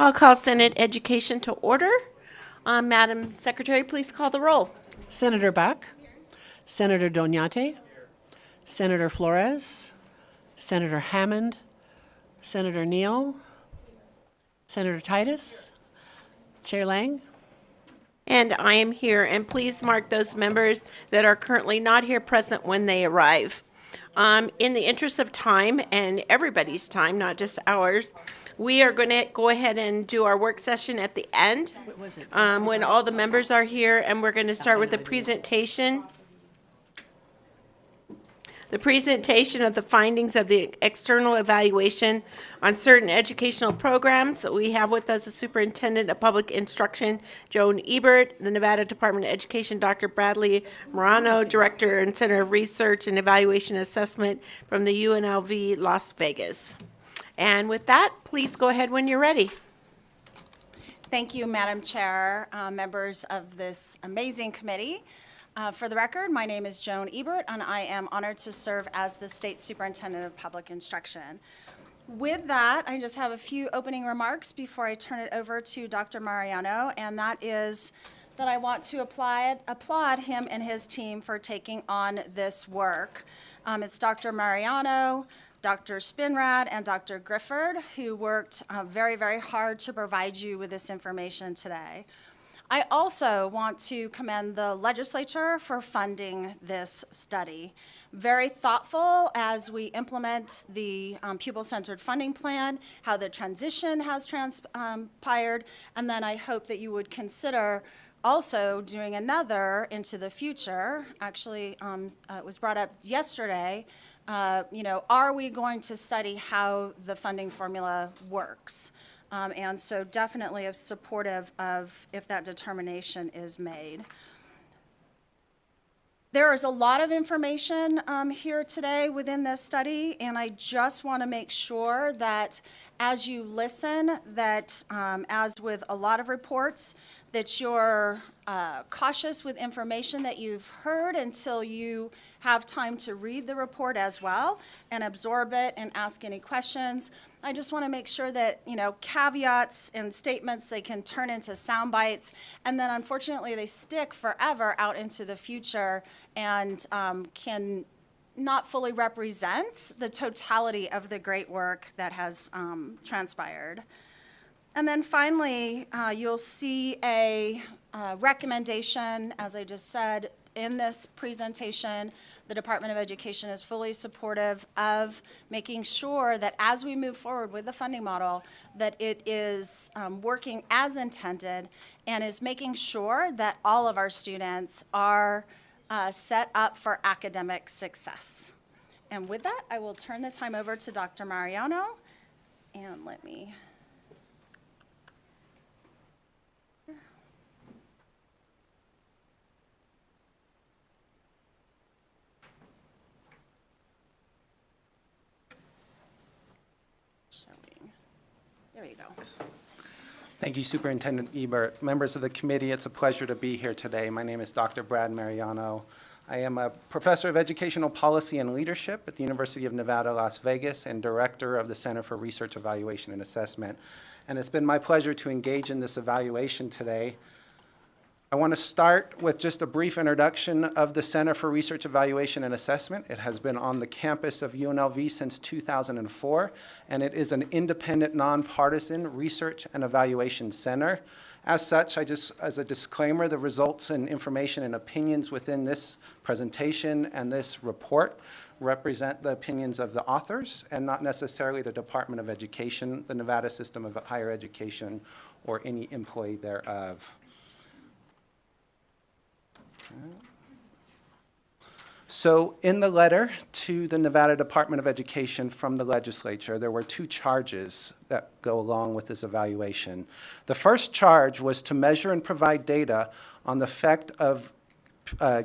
I'll call Senate Education to order. Madam Secretary, please call the roll. Senator Buck, Senator Doñate, Senator Flores, Senator Hammond, Senator Neal, Senator Titus, Chair Lang. And I am here, and please mark those members that are currently not here present when they arrive. In the interest of time and everybody's time, not just ours, we are going to go ahead and do our work session at the end when all the members are here, and we're going to start with the presentation. The presentation of the findings of the external evaluation on certain educational programs. We have with us the Superintendent of Public Instruction, Joan Ebert, the Nevada Department of Education, Dr. Bradley Morano, Director and Center of Research and Evaluation Assessment from the UNLV Las Vegas. And with that, please go ahead when you're ready. Thank you, Madam Chair, members of this amazing committee. For the record, my name is Joan Ebert, and I am honored to serve as the State Superintendent of Public Instruction. With that, I just have a few opening remarks before I turn it over to Dr. Mariano, and that is that I want to applaud him and his team for taking on this work. It's Dr. Mariano, Dr. Spinrad, and Dr. Grifford who worked very, very hard to provide you with this information today. I also want to commend the legislature for funding this study. Very thoughtful as we implement the pupil-centered funding plan, how the transition has transpired, and then I hope that you would consider also doing another into the future. Actually, it was brought up yesterday. Are we going to study how the funding formula works? And so definitely supportive of if that determination is made. There is a lot of information here today within this study, and I just want to make sure that as you listen, that as with a lot of reports, that you're cautious with information that you've heard until you have time to read the report as well and absorb it and ask any questions. I just want to make sure that, caveats and statements, they can turn into sound bites, and then unfortunately they stick forever out into the future and can not fully represent the totality of the great work that has transpired. And then finally, you'll see a recommendation, as I just said, in this presentation. The Department of Education is fully supportive of making sure that as we move forward with the funding model, that it is working as intended and is making sure that all of our students are set up for academic success. And with that, I will turn the time over to Dr. Mariano, and let me... There you go. Thank you, Superintendent Ebert. Members of the committee, it's a pleasure to be here today. My name is Dr. Brad Mariano. I am a professor of educational policy and leadership at the University of Nevada, Las Vegas, and director of the Center for Research, Evaluation, and Assessment. And it's been my pleasure to engage in this evaluation today. I want to start with just a brief introduction of the Center for Research, Evaluation, and Assessment. It has been on the campus of UNLV since 2004, and it is an independent, nonpartisan research and evaluation center. As such, as a disclaimer, the results and information and opinions within this presentation and this report represent the opinions of the authors and not necessarily the Department of Education, the Nevada System of Higher Education, or any employee thereof. So in the letter to the Nevada Department of Education from the legislature, there were two charges that go along with this evaluation. The first charge was to measure and provide data on the effect of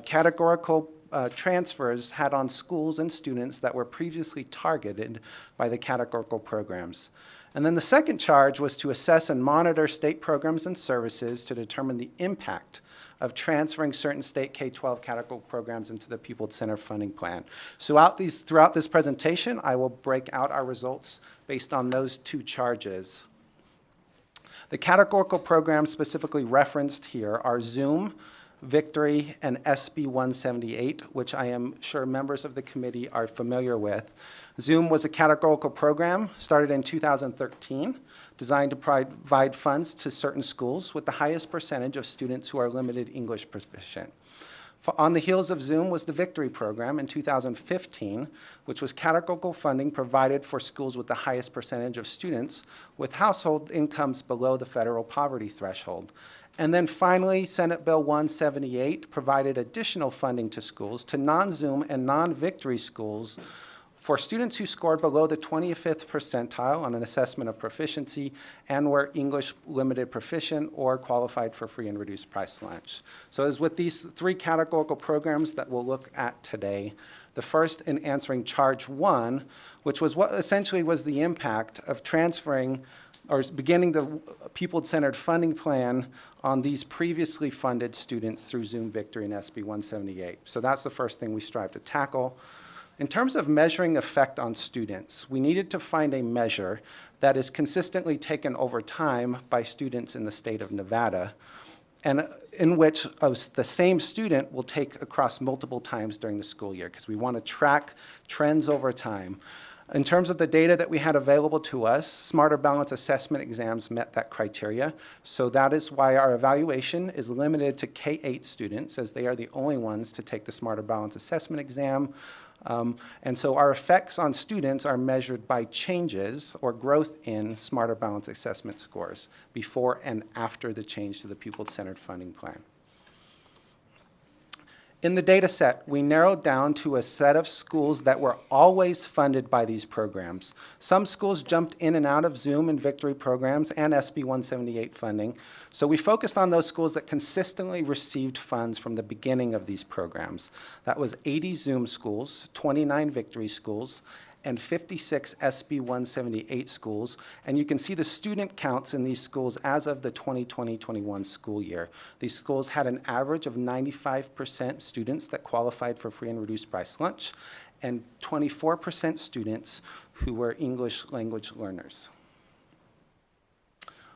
categorical transfers had on schools and students that were previously targeted by the categorical programs. And then the second charge was to assess and monitor state programs and services to determine the impact of transferring certain state K-12 categorical programs into the pupil-centered funding plan. So throughout this presentation, I will break out our results based on those two charges. The categorical programs specifically referenced here are Zoom, Victory, and SB 178, which I am sure members of the committee are familiar with. Zoom was a categorical program started in 2013, designed to provide funds to certain schools with the highest percentage of students who are limited English proficient. On the heels of Zoom was the Victory program in 2015, which was categorical funding provided for schools with the highest percentage of students with household incomes below the federal poverty threshold. And then finally, Senate Bill 178 provided additional funding to schools, to non-Zoom and non-Victory schools, for students who scored below the 25th percentile on an assessment of proficiency and were English limited proficient or qualified for free and reduced price lunch. So it's with these three categorical programs that we'll look at today. The first in answering charge 1, which was what essentially was the impact of transferring or beginning the pupil-centered funding plan on these previously funded students through Zoom, Victory, and SB 178. So that's the first thing we strive to tackle. In terms of measuring effect on students, we needed to find a measure that is consistently taken over time by students in the state of Nevada, and in which the same student will take across multiple times during the school year, because we want to track trends over time. In terms of the data that we had available to us, Smarter Balance assessment exams met that criteria. So that is why our evaluation is limited to K-8 students, as they are the only ones to take the Smarter Balance assessment exam. And so our effects on students are measured by changes or growth in Smarter Balance assessment scores before and after the change to the pupil-centered funding plan. In the data set, we narrowed down to a set of schools that were always funded by these programs. Some schools jumped in and out of Zoom and Victory programs and SB 178 funding. So we focused on those schools that consistently received funds from the beginning of these programs. That was 80 Zoom schools, 29 Victory schools, and 56 SB 178 schools. And you can see the student counts in these schools as of the 2020-21 school year. These schools had an average of 95% students that qualified for free and reduced price lunch, and 24% students who were English language learners.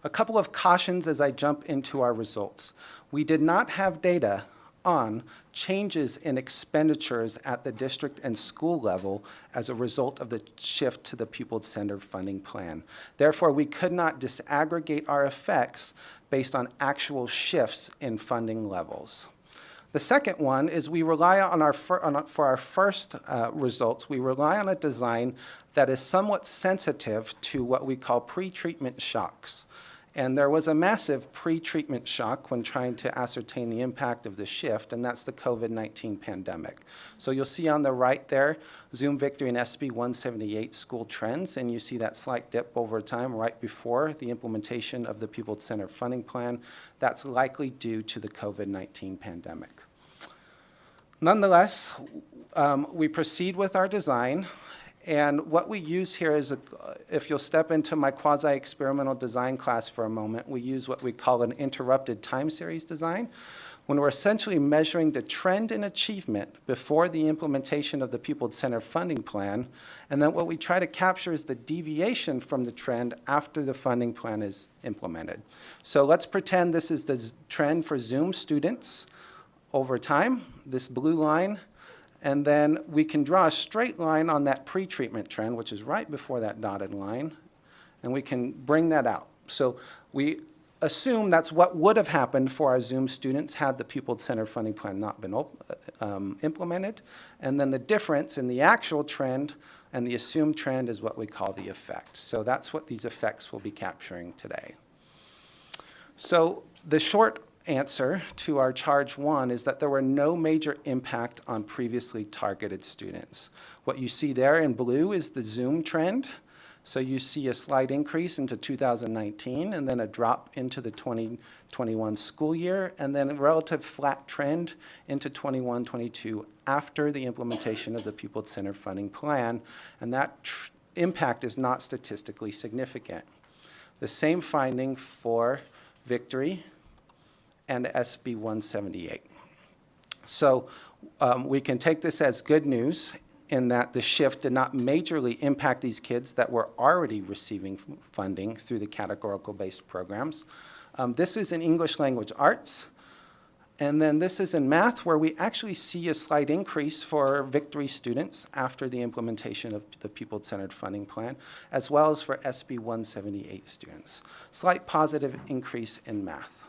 A couple of cautions as I jump into our results. We did not have data on changes in expenditures at the district and school level as a result of the shift to the pupil-centered funding plan. Therefore, we could not disaggregate our effects based on actual shifts in funding levels. The second one is we rely on for our first results, we rely on a design that is somewhat sensitive to what we call pre-treatment shocks. And there was a massive pre-treatment shock when trying to ascertain the impact of the shift, and that's the COVID-19 pandemic. So you'll see on the right there, Zoom, Victory, and SB 178 school trends, and you see that slight dip over time right before the implementation of the pupil-centered funding plan. That's likely due to the COVID-19 pandemic. Nonetheless, we proceed with our design. And what we use here is, if you'll step into my quasi-experimental design class for a moment, we use what we call an interrupted time series design, when we're essentially measuring the trend in achievement before the implementation of the pupil-centered funding plan, and then what we try to capture is the deviation from the trend after the funding plan is implemented. So let's pretend this is the trend for Zoom students over time, this blue line. And then we can draw a straight line on that pre-treatment trend, which is right before that dotted line, and we can bring that out. So we assume that's what would have happened for our Zoom students had the pupil-centered funding plan not been implemented. And then the difference in the actual trend and the assumed trend is what we call the effect. So that's what these effects will be capturing today. So the short answer to our charge 1 is that there were no major impact on previously targeted students. What you see there in blue is the Zoom trend. So you see a slight increase into 2019 and then a drop into the 2021 school year, and then a relative flat trend into 21-22 after the implementation of the pupil-centered funding plan, and that impact is not statistically significant. The same finding for Victory and SB 178. So we can take this as good news in that the shift did not majorly impact these kids that were already receiving funding through the categorical-based programs. This is in English language arts. And then this is in math, where we actually see a slight increase for Victory students after the implementation of the pupil-centered funding plan, as well as for SB 178 students. Slight positive increase in math.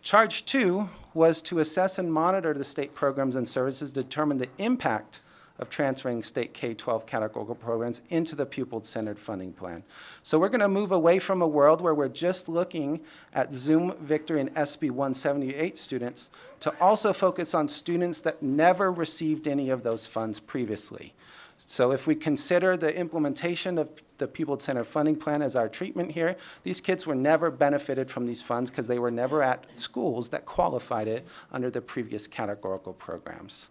Charge 2 was to assess and monitor the state programs and services to determine the impact of transferring state K-12 categorical programs into the pupil-centered funding plan. So we're going to move away from a world where we're just looking at Zoom, Victory, and SB 178 students to also focus on students that never received any of those funds previously. So if we consider the implementation of the pupil-centered funding plan as our treatment here, these kids were never benefited from these funds because they were never at schools that qualified it under the previous categorical programs.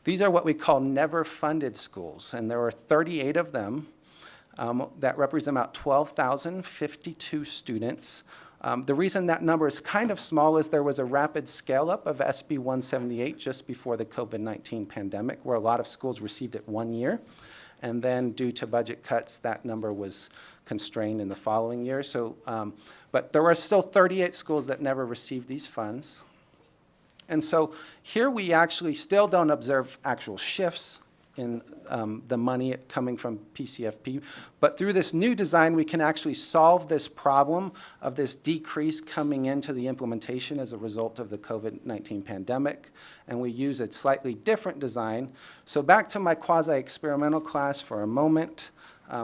These are what we call never funded schools, and there were 38 of them that represent about 12,052 students. The reason that number is kind of small is there was a rapid scale-up of SB 178 just before the COVID-19 pandemic, where a lot of schools received it 1 year, and then due to budget cuts, that number was constrained in the following year. So, but there were still 38 schools that never received these funds. And so here we actually still don't observe actual shifts in the money coming from PCFP, but through this new design, we can actually solve this problem of this decrease coming into the implementation as a result of the COVID-19 pandemic, and we use a slightly different design. So back to my quasi-experimental class for a moment.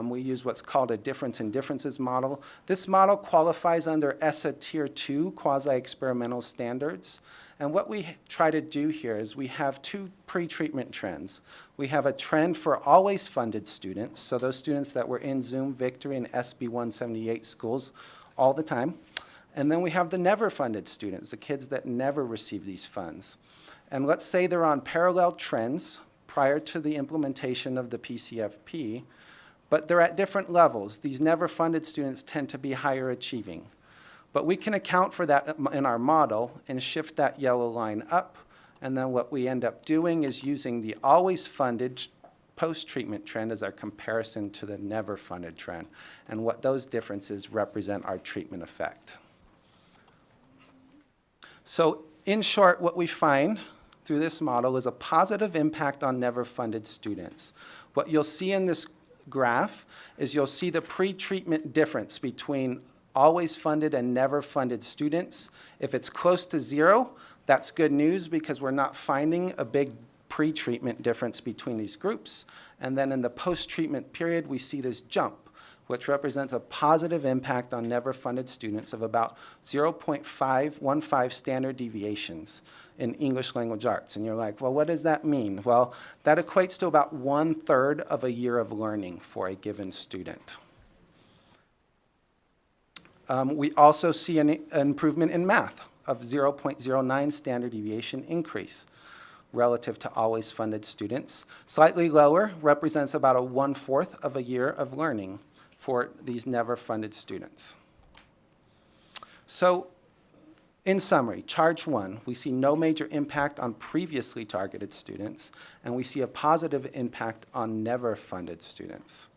We use what's called a difference in differences model. This model qualifies under ESSA Tier 2 quasi-experimental standards. And what we try to do here is we have two pre-treatment trends. We have a trend for always funded students, so those students that were in Zoom, Victory, and SB 178 schools all the time. And then we have the never funded students, the kids that never receive these funds. And let's say they're on parallel trends prior to the implementation of the PCFP, but they're at different levels. These never funded students tend to be higher achieving. But we can account for that in our model and shift that yellow line up. And then what we end up doing is using the always funded post-treatment trend as our comparison to the never funded trend. And what those differences represent our treatment effect. So in short, what we find through this model is a positive impact on never funded students. What you'll see in this graph is you'll see the pre-treatment difference between always funded and never funded students. If it's close to 0, that's good news because we're not finding a big pre-treatment difference between these groups. And then in the post-treatment period, we see this jump, which represents a positive impact on never funded students of about 0.515 standard deviations in English language arts. And you're like, well, what does that mean? Well, that equates to about 1/3 of a year of learning for a given student. We also see an improvement in math of 0.09 standard deviation increase relative to always funded students. Slightly lower represents about a 1/4 of a year of learning for these never funded students. So in summary, charge 1, we see no major impact on previously targeted students, and we see a positive impact on never funded students.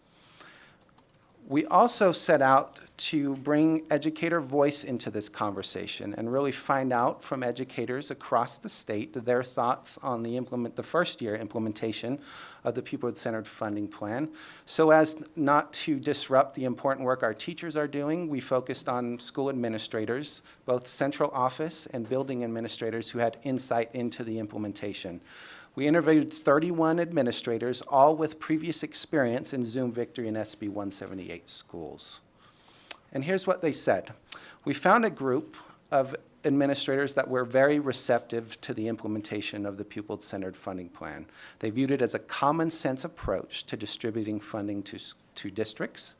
We also set out to bring educator voice into this conversation and really find out from educators across the state their thoughts on the first year implementation of the pupil-centered funding plan. So as not to disrupt the important work our teachers are doing, we focused on school administrators, both central office and building administrators who had insight into the implementation. We interviewed 31 administrators, all with previous experience in Zoom, Victory, and SB 178 schools. And here's what they said. We found a group of administrators that were very receptive to the implementation of the pupil-centered funding plan. They viewed it as a common sense approach to distributing funding to districts.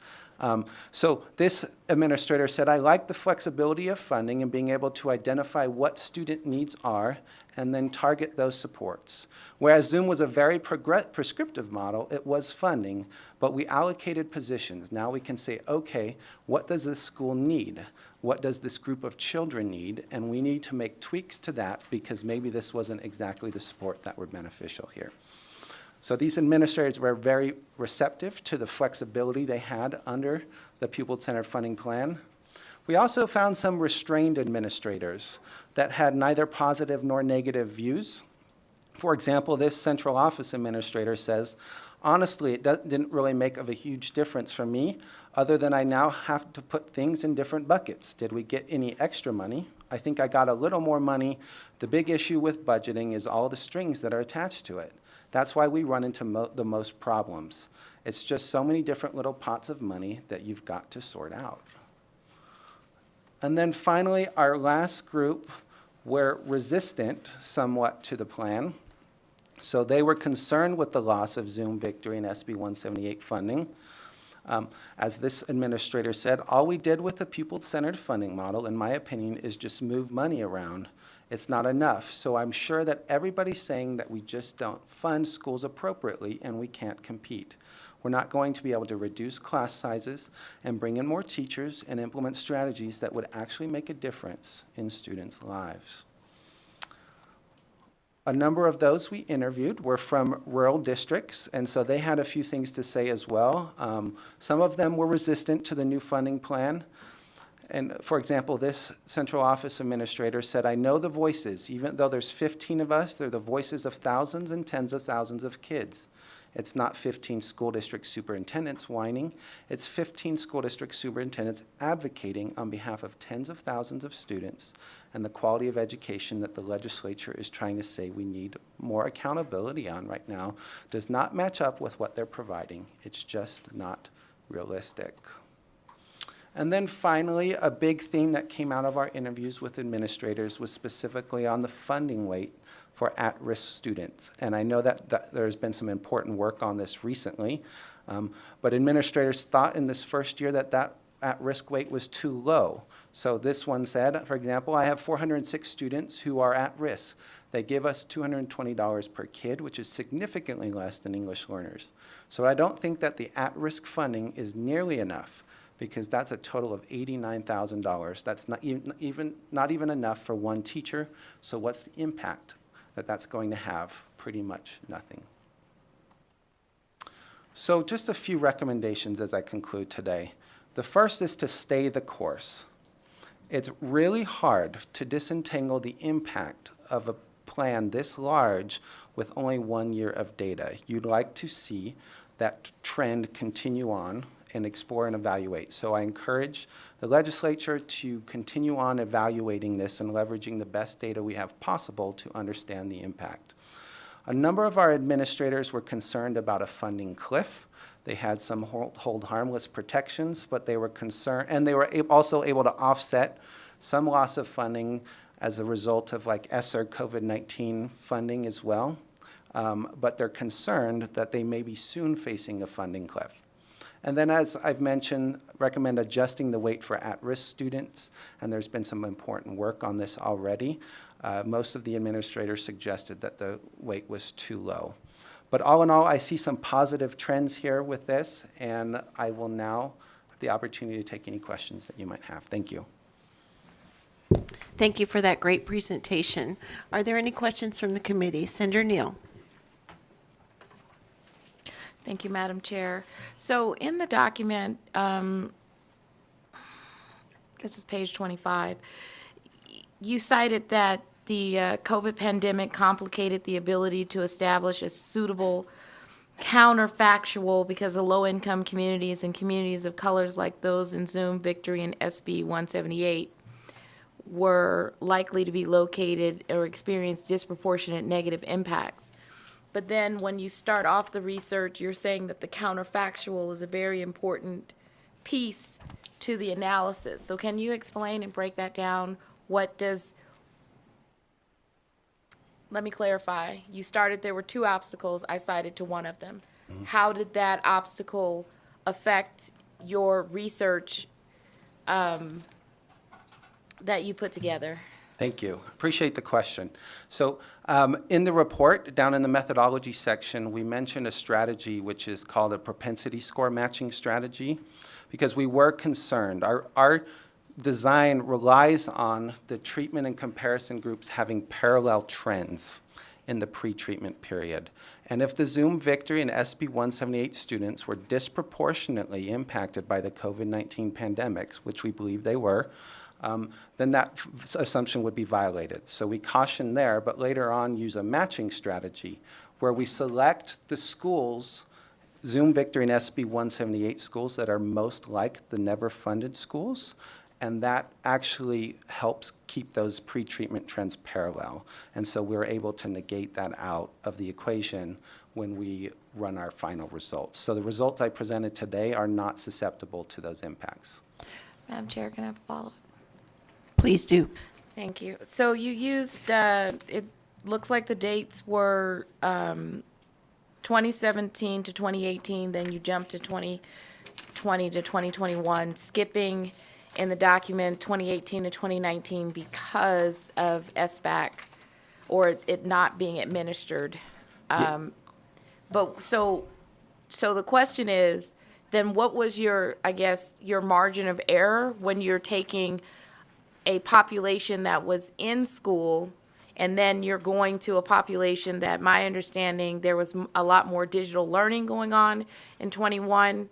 So this administrator said, I like the flexibility of funding and being able to identify what student needs are and then target those supports. Whereas Zoom was a very prescriptive model, it was funding, but we allocated positions. Now we can say, okay, what does this school need? What does this group of children need? And we need to make tweaks to that because maybe this wasn't exactly the support that were beneficial here. So these administrators were very receptive to the flexibility they had under the pupil-centered funding plan. We also found some restrained administrators that had neither positive nor negative views. For example, this central office administrator says, honestly, it didn't really make of a huge difference for me, other than I now have to put things in different buckets. Did we get any extra money? I think I got a little more money. The big issue with budgeting is all the strings that are attached to it. That's why we run into the most problems. It's just so many different little pots of money that you've got to sort out. And then finally, our last group were resistant somewhat to the plan. So they were concerned with the loss of Zoom Victory and SB 178 funding. As this administrator said, all we did with the pupil-centered funding model, in my opinion, is just move money around. It's not enough. So I'm sure that everybody's saying that we just don't fund schools appropriately and we can't compete. We're not going to be able to reduce class sizes and bring in more teachers and implement strategies that would actually make a difference in students' lives. A number of those we interviewed were from rural districts, and so they had a few things to say as well. Some of them were resistant to the new funding plan. And for example, this central office administrator said, I know the voices. Even though there's 15 of us, they're the voices of thousands and tens of thousands of kids. It's not 15 school district superintendents whining. It's 15 school district superintendents advocating on behalf of tens of thousands of students and the quality of education that the legislature is trying to say we need more accountability on right now does not match up with what they're providing. It's just not realistic. And then finally, a big theme that came out of our interviews with administrators was specifically on the funding weight for at-risk students. And I know that there's been some important work on this recently, but administrators thought in this first year that at-risk weight was too low. So this one said, for example, I have 406 students who are at risk. They give us $220 per kid, which is significantly less than English learners. So I don't think that the at-risk funding is nearly enough, because that's a total of $89,000. That's not even enough for one teacher. So what's the impact that that's going to have? Pretty much nothing. So just a few recommendations as I conclude today. The first is to stay the course. It's really hard to disentangle the impact of a plan this large with only 1 year of data. You'd like to see that trend continue on and explore and evaluate. So I encourage the legislature to continue on evaluating this and leveraging the best data we have possible to understand the impact. A number of our administrators were concerned about a funding cliff. They had some hold harmless protections, but they were concerned, and they were also able to offset some loss of funding as a result of like ESSER COVID-19 funding as well. But they're concerned that they may be soon facing a funding cliff. And then, as I've mentioned, recommend adjusting the weight for at-risk students, and there's been some important work on this already. Most of the administrators suggested that the weight was too low. But all in all, I see some positive trends here with this, and I will now have the opportunity to take any questions that you might have. Thank you. Thank you for that great presentation. Are there any questions from the committee? Senator Neal. Thank you, Madam Chair. So in the document, this is page 25, you cited that the COVID pandemic complicated the ability to establish a suitable counterfactual because the low-income communities and communities of colors like those in Zoom, Victory, and SB 178 were likely to be located or experience disproportionate negative impacts. But then when you start off the research, you're saying that the counterfactual is a very important piece to the analysis. So can you explain and break that down? Let me clarify. You started, there were two obstacles. I cited to one of them. How did that obstacle affect your research that you put together? Thank you. Appreciate the question. So in the report, down in the methodology section, we mentioned a strategy which is called a propensity score matching strategy, because we were concerned. Our design relies on the treatment and comparison groups having parallel trends in the pre-treatment period. And if the Zoom Victory and SB 178 students were disproportionately impacted by the COVID-19 pandemics, which we believe they were, then that assumption would be violated. So we caution there, but later on use a matching strategy where we select the schools, Zoom Victory and SB 178 schools that are most like the never funded schools, and that actually helps keep those pre-treatment trends parallel. And so we're able to negate that out of the equation when we run our final results. So the results I presented today are not susceptible to those impacts. Madam Chair, can I have a follow-up? Please do. Thank you. So you used, it looks like the dates were 2017 to 2018, then you jumped to 2020 to 2021, skipping in the document 2018 to 2019 because of SBAC or it not being administered. But so the question is, then what was your, I guess, your margin of error when you're taking a population that was in school and then you're going to a population that, my understanding, there was a lot more digital learning going on in 21,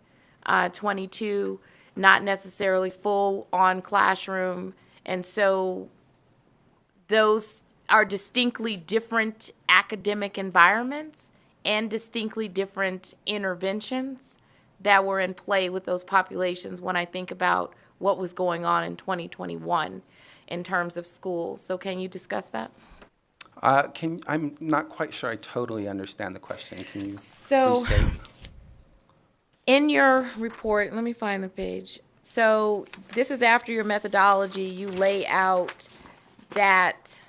22, not necessarily full on classroom. And so those are distinctly different academic environments and distinctly different interventions that were in play with those populations when I think about what was going on in 2021 in terms of schools. So can you discuss that? I'm not quite sure I totally understand the question. Can you So- restate? In your report, let me find the page. So this is after your methodology, you lay out that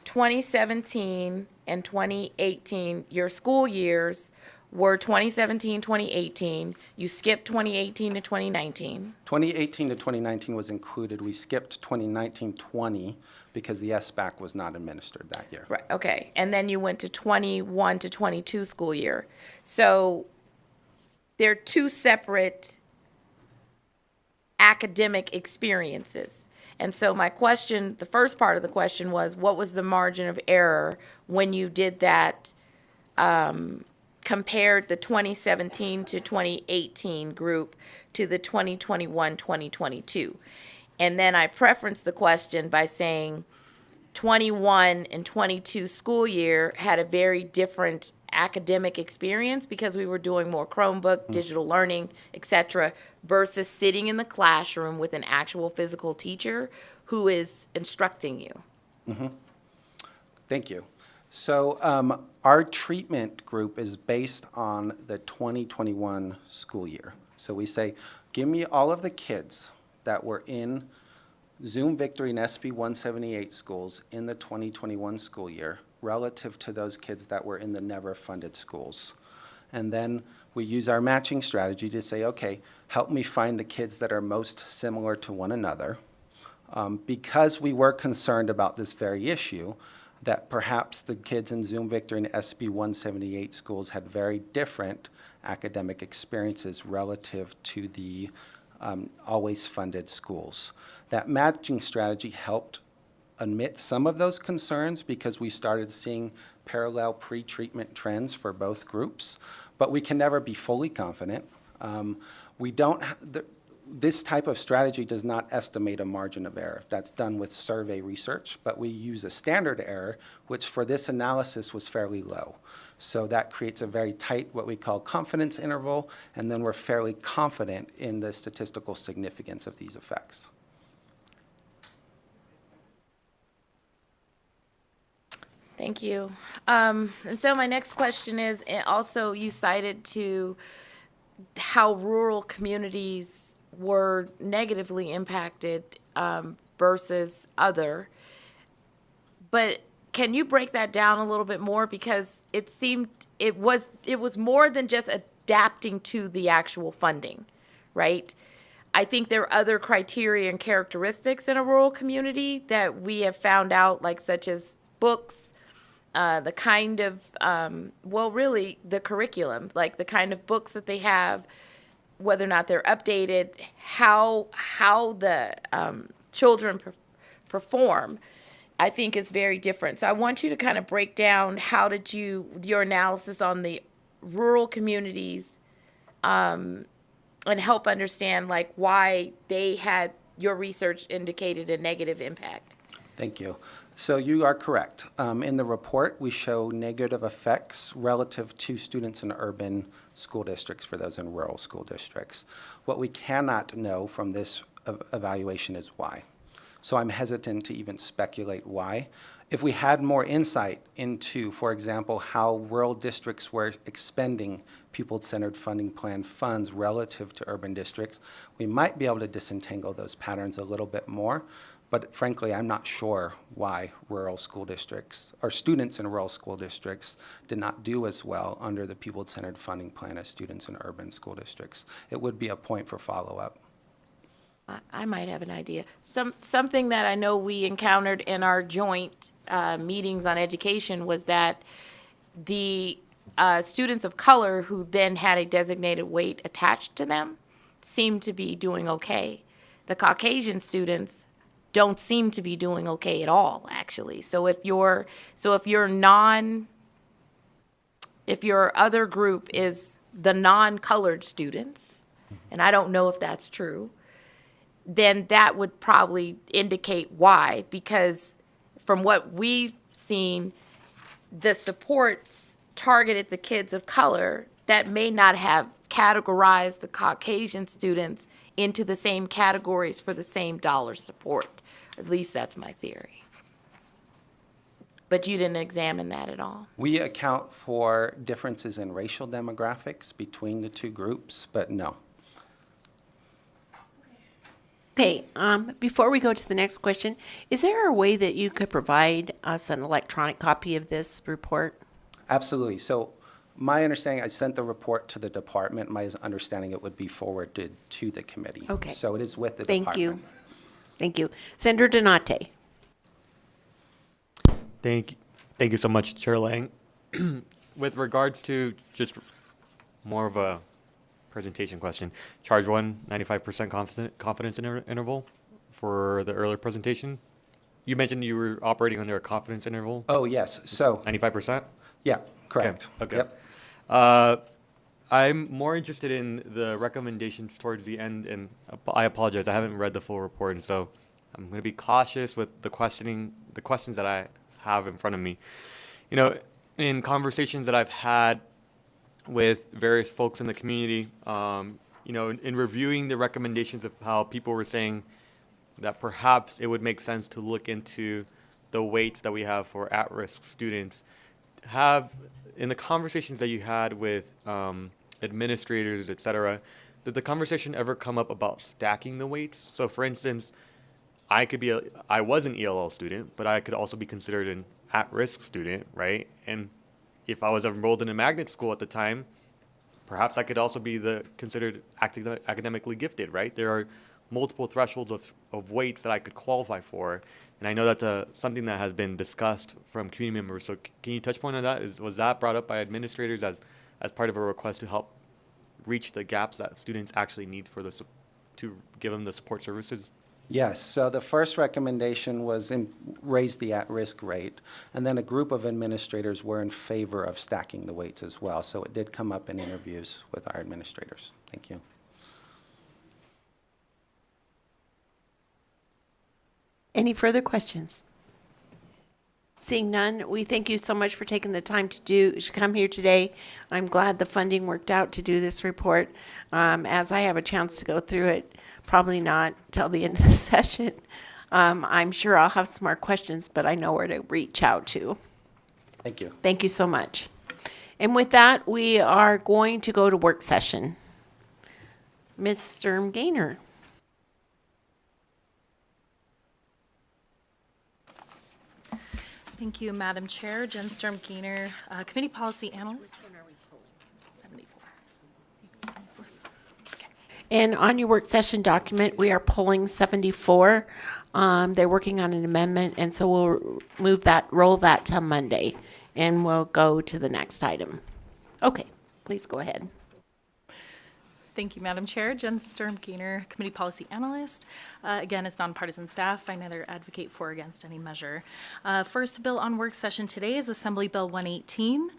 2017 and 2018, your school years were 2017, 2018. You skipped 2018 to 2019. 2018 to 2019 was included. We skipped 2019-20 because the SBAC was not administered that year. Right, okay. And then you went to 21 to 22 school year. So they're two separate academic experiences. And so my question, the first part of the question was, what was the margin of error when you did that, compared the 2017 to 2018 group to the 2021, 2022? And then I preferenced the question by saying 21 and 22 school year had a very different academic experience because we were doing more Chromebook, digital learning, et cetera, versus sitting in the classroom with an actual physical teacher who is instructing you. Thank you. So our treatment group is based on the 2021 school year. So we say, give me all of the kids that were in Zoom Victory and SB 178 schools in the 2021 school year relative to those kids that were in the never funded schools. And then we use our matching strategy to say, okay, help me find the kids that are most similar to one another. Because we were concerned about this very issue, that perhaps the kids in Zoom Victory and SB 178 schools had very different academic experiences relative to the always funded schools. That matching strategy helped admit some of those concerns because we started seeing parallel pre-treatment trends for both groups, but we can never be fully confident. This type of strategy does not estimate a margin of error. That's done with survey research, but we use a standard error, which for this analysis was fairly low. So that creates a very tight, what we call confidence interval, and then we're fairly confident in the statistical significance of these effects. Thank you. And so my next question is, and also you cited to how rural communities were negatively impacted versus other. But can you break that down a little bit more? Because it seemed it was more than just adapting to the actual funding, right? I think there are other criteria and characteristics in a rural community that we have found out, like such as books, the kind of, really the curriculum, like the kind of books that they have, whether or not they're updated, how the children perform. I think is very different. So I want you to kind of break down your analysis on the rural communities, and help understand like why your research indicated a negative impact. Thank you. So you are correct. In the report, we show negative effects relative to students in urban school districts for those in rural school districts. What we cannot know from this evaluation is why. So I'm hesitant to even speculate why. If we had more insight into, for example, how rural districts were expending pupil-centered funding plan funds relative to urban districts, we might be able to disentangle those patterns a little bit more. But frankly, I'm not sure why rural school districts, or students in rural school districts, did not do as well under the pupil-centered funding plan as students in urban school districts. It would be a point for follow-up. I might have an idea. Something that I know we encountered in our joint meetings on education was that the students of color who then had a designated weight attached to them seemed to be doing okay. The Caucasian students don't seem to be doing okay at all, actually. So if your other group is the non-colored students, and I don't know if that's true, then that would probably indicate why, because from what we've seen, the supports targeted the kids of color that may not have categorized the Caucasian students into the same categories for the same dollar support. At least that's my theory. But you didn't examine that at all? We account for differences in racial demographics between the two groups, but no. Okay, before we go to the next question, is there a way that you could provide us an electronic copy of this report? Absolutely. So my understanding, I sent the report to the department. My understanding, it would be forwarded to the committee. Okay. So it is with the Thank department. you. Thank you. Senator Donate. Thank you so much, Chair Lang. With regards to just more of a presentation question, charge 1, 95% confidence interval for the earlier presentation. You mentioned you were operating under a confidence interval, Oh, yes. So, 95%? yeah, correct. Okay. Yep. I'm more interested in the recommendations towards the end, and I apologize, I haven't read the full report, and so I'm going to be cautious with the questions that I have in front of me. You know, in conversations that I've had with various folks in the community, you know, in reviewing the recommendations of how people were saying that perhaps it would make sense to look into the weights that we have for at-risk students. In the conversations that you had with administrators, et cetera, did the conversation ever come up about stacking the weights? So for instance, I was an ELL student, but I could also be considered an at-risk student, right? And if I was enrolled in a magnet school at the time, perhaps I could also be considered academically gifted, right? There are multiple thresholds of weights that I could qualify for. And I know that's something that has been discussed from community members. So can you touch point on that? Was that brought up by administrators as part of a request to help reach the gaps that students actually need to give them the support services? Yes, so the first recommendation was raise the at-risk rate, and then a group of administrators were in favor of stacking the weights as well. So it did come up in interviews with our administrators. Thank you. Any further questions? Seeing none, we thank you so much for taking the time to come here today. I'm glad the funding worked out to do this report. As I have a chance to go through it, probably not till the end of the session. I'm sure I'll have some more questions, but I know where to reach out to. Thank you. Thank you so much. And with that, we are going to go to work session. Mr. Gaynor. Thank you, Madam Chair. Jen Sturm-Gaynor, Committee Policy Analyst. 74. And on your work session document, we are pulling 74. They're working on an amendment, and so we'll roll that to Monday, and we'll go to the next item. Okay, please go ahead. Thank you, Madam Chair. Jen Sturm-Gainer, Committee Policy Analyst. Again, as nonpartisan staff, I neither advocate for or against any measure. First bill on work session today is Assembly Bill 118,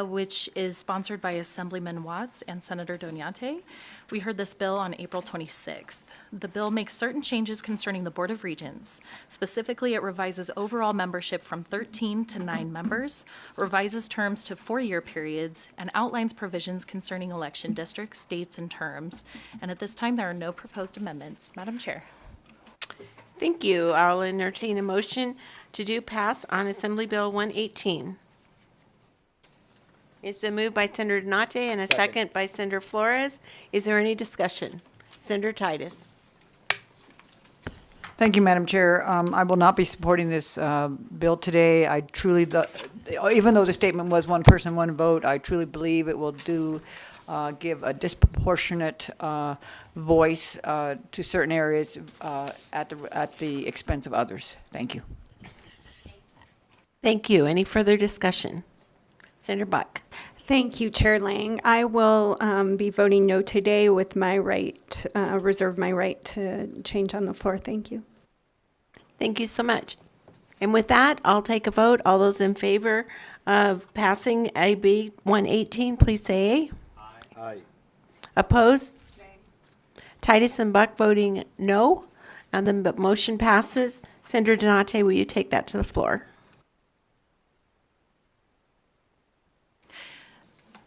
which is sponsored by Assemblyman Watts and Senator Doniate. We heard this bill on April 26th. The bill makes certain changes concerning the Board of Regents. Specifically, it revises overall membership from 13 to 9 members, revises terms to 4-year periods, and outlines provisions concerning election districts, dates, and terms. And at this time, there are no proposed amendments. Madam Chair. Thank you. I'll entertain a motion to do pass on Assembly Bill 118. It's been moved by Senator Donate and a second by Senator Flores. Is there any discussion? Senator Titus. Thank you, Madam Chair. I will not be supporting this bill today. I truly, even though the statement was one person, one vote, I truly believe it will give a disproportionate voice to certain areas at the expense of others. Thank you. Thank you. Any further discussion? Senator Buck. Thank you, Chair Lang. I will be voting no today with my right, reserve my right to change on the floor. Thank you. Thank you so much. And with that, I'll take a vote. All those in favor of passing AB 118, please say aye. Aye. Opposed? Titus and Buck voting no. And the motion passes. Senator Donate, will you take that to the floor?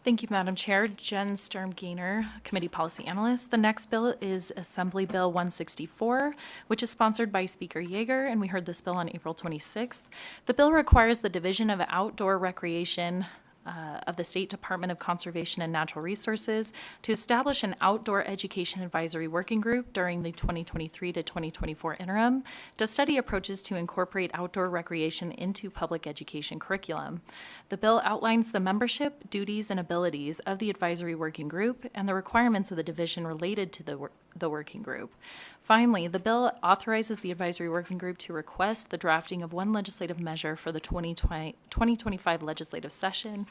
Thank you, Madam Chair. Jen Sturm-Gainer, Committee Policy Analyst. The next bill is Assembly Bill 164, which is sponsored by Speaker Yeager, and we heard this bill on April 26th. The bill requires the Division of Outdoor Recreation of the State Department of Conservation and Natural Resources to establish an outdoor education advisory working group during the 2023 to 2024 interim to study approaches to incorporate outdoor recreation into public education curriculum. The bill outlines the membership, duties, and abilities of the advisory working group and the requirements of the division related to the working group. Finally, the bill authorizes the advisory working group to request the drafting of one legislative measure for the 2025 legislative session.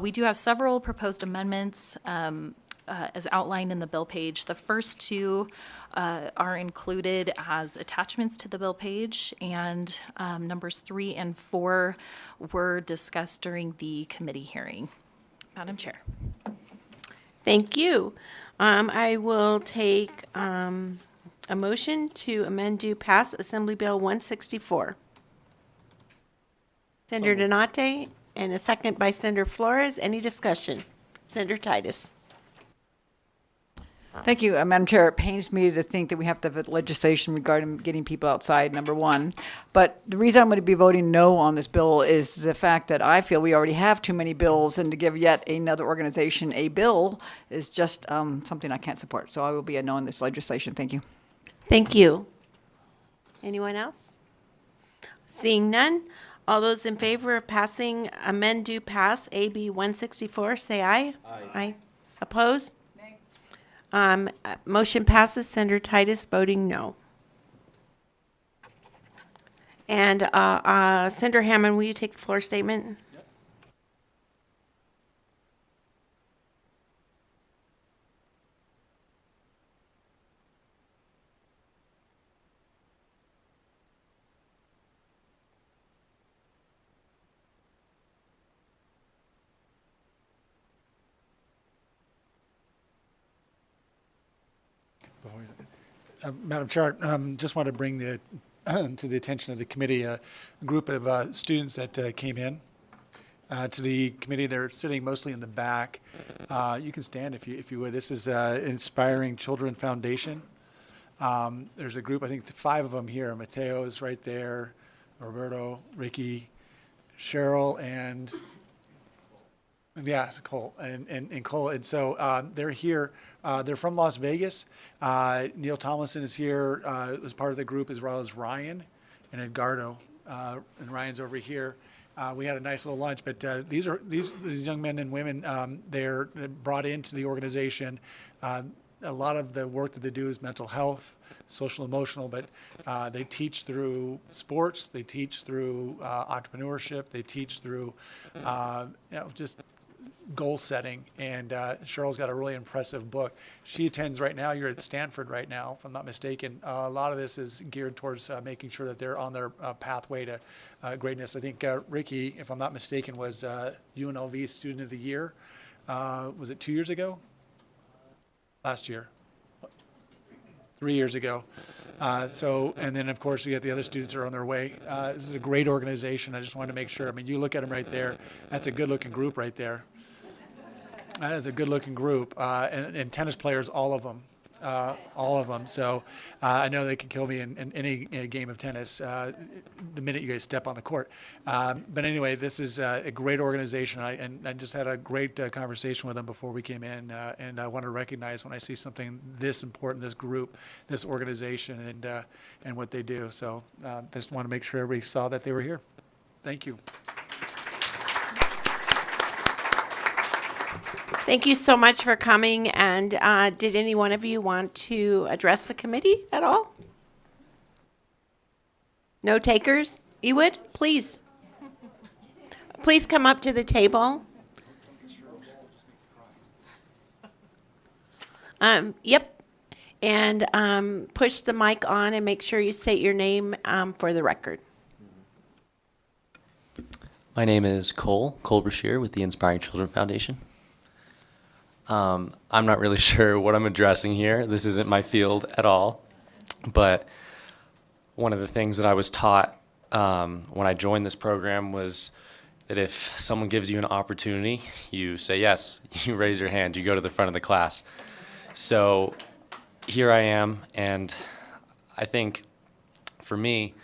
We do have several proposed amendments as outlined in the bill page. The first two are included as attachments to the bill page, and numbers 3 and 4 were discussed during the committee hearing. Madam Chair. Thank you. I will take a motion to amend due pass Assembly Bill 164. Senator Donate and a second by Senator Flores. Any discussion? Senator Titus. Thank you, Madam Chair. It pains me to think that we have to have legislation regarding getting people outside, number one. But the reason I'm going to be voting no on this bill is the fact that I feel we already have too many bills, and to give yet another organization a bill is just something I can't support. So I will be a no on this legislation. Thank you. Thank you. Anyone else? Seeing none, all those in favor of passing amend due pass AB 164, say aye. Aye. Opposed? Nay. Motion passes. Senator Titus voting no. And Senator Hammond, will you take the floor statement? Madam Chair, just want to bring to the attention of the committee a group of students that came in to the committee. They're sitting mostly in the back. You can stand if you would. This is Inspiring Children Foundation. There's a group, I think 5 of them here. Mateo is right there, Roberto, Ricky, Cheryl, and it's Cole and Cole. And so they're here. They're from Las Vegas. Neil Tomlinson is here as part of the group, as well as Ryan and Edgardo. And Ryan's over here. We had a nice little lunch, but these young men and women, they're brought into the organization. A lot of the work that they do is mental health, social, emotional, but they teach through sports. They teach through entrepreneurship. They teach through just goal setting. And Cheryl's got a really impressive book. She attends right now. You're at Stanford right now, if I'm not mistaken. A lot of this is geared towards making sure that they're on their pathway to greatness. I think Ricky, if I'm not mistaken, was UNLV Student of the Year. Was it 2 years ago? Last year. 3 years ago. And then of course you get the other students that are on their way. This is a great organization. I just wanted to make sure. I mean, you look at them right there. That's a good-looking group right there. That is a good-looking group, and tennis players, all of them. So I know they can kill me in any game of tennis the minute you guys step on the court. But anyway, this is a great organization. I just had a great conversation with them before we came in, and I want to recognize when I see something this important, this group, this organization, and what they do. So just want to make sure everybody saw that they were here. Thank you. Thank you so much for coming. And did any one of you want to address the committee at all? No takers? You would? Please. Please come up to the table. Yep. And push the mic on and make sure you state your name for the record. My name is Cole Brashear with the Inspiring Children Foundation. I'm not really sure what I'm addressing here. This isn't my field at all. But one of the things that I was taught when I joined this program was that if someone gives you an opportunity, you say yes. You raise your hand. You go to the front of the class. So here I am, and I think for me,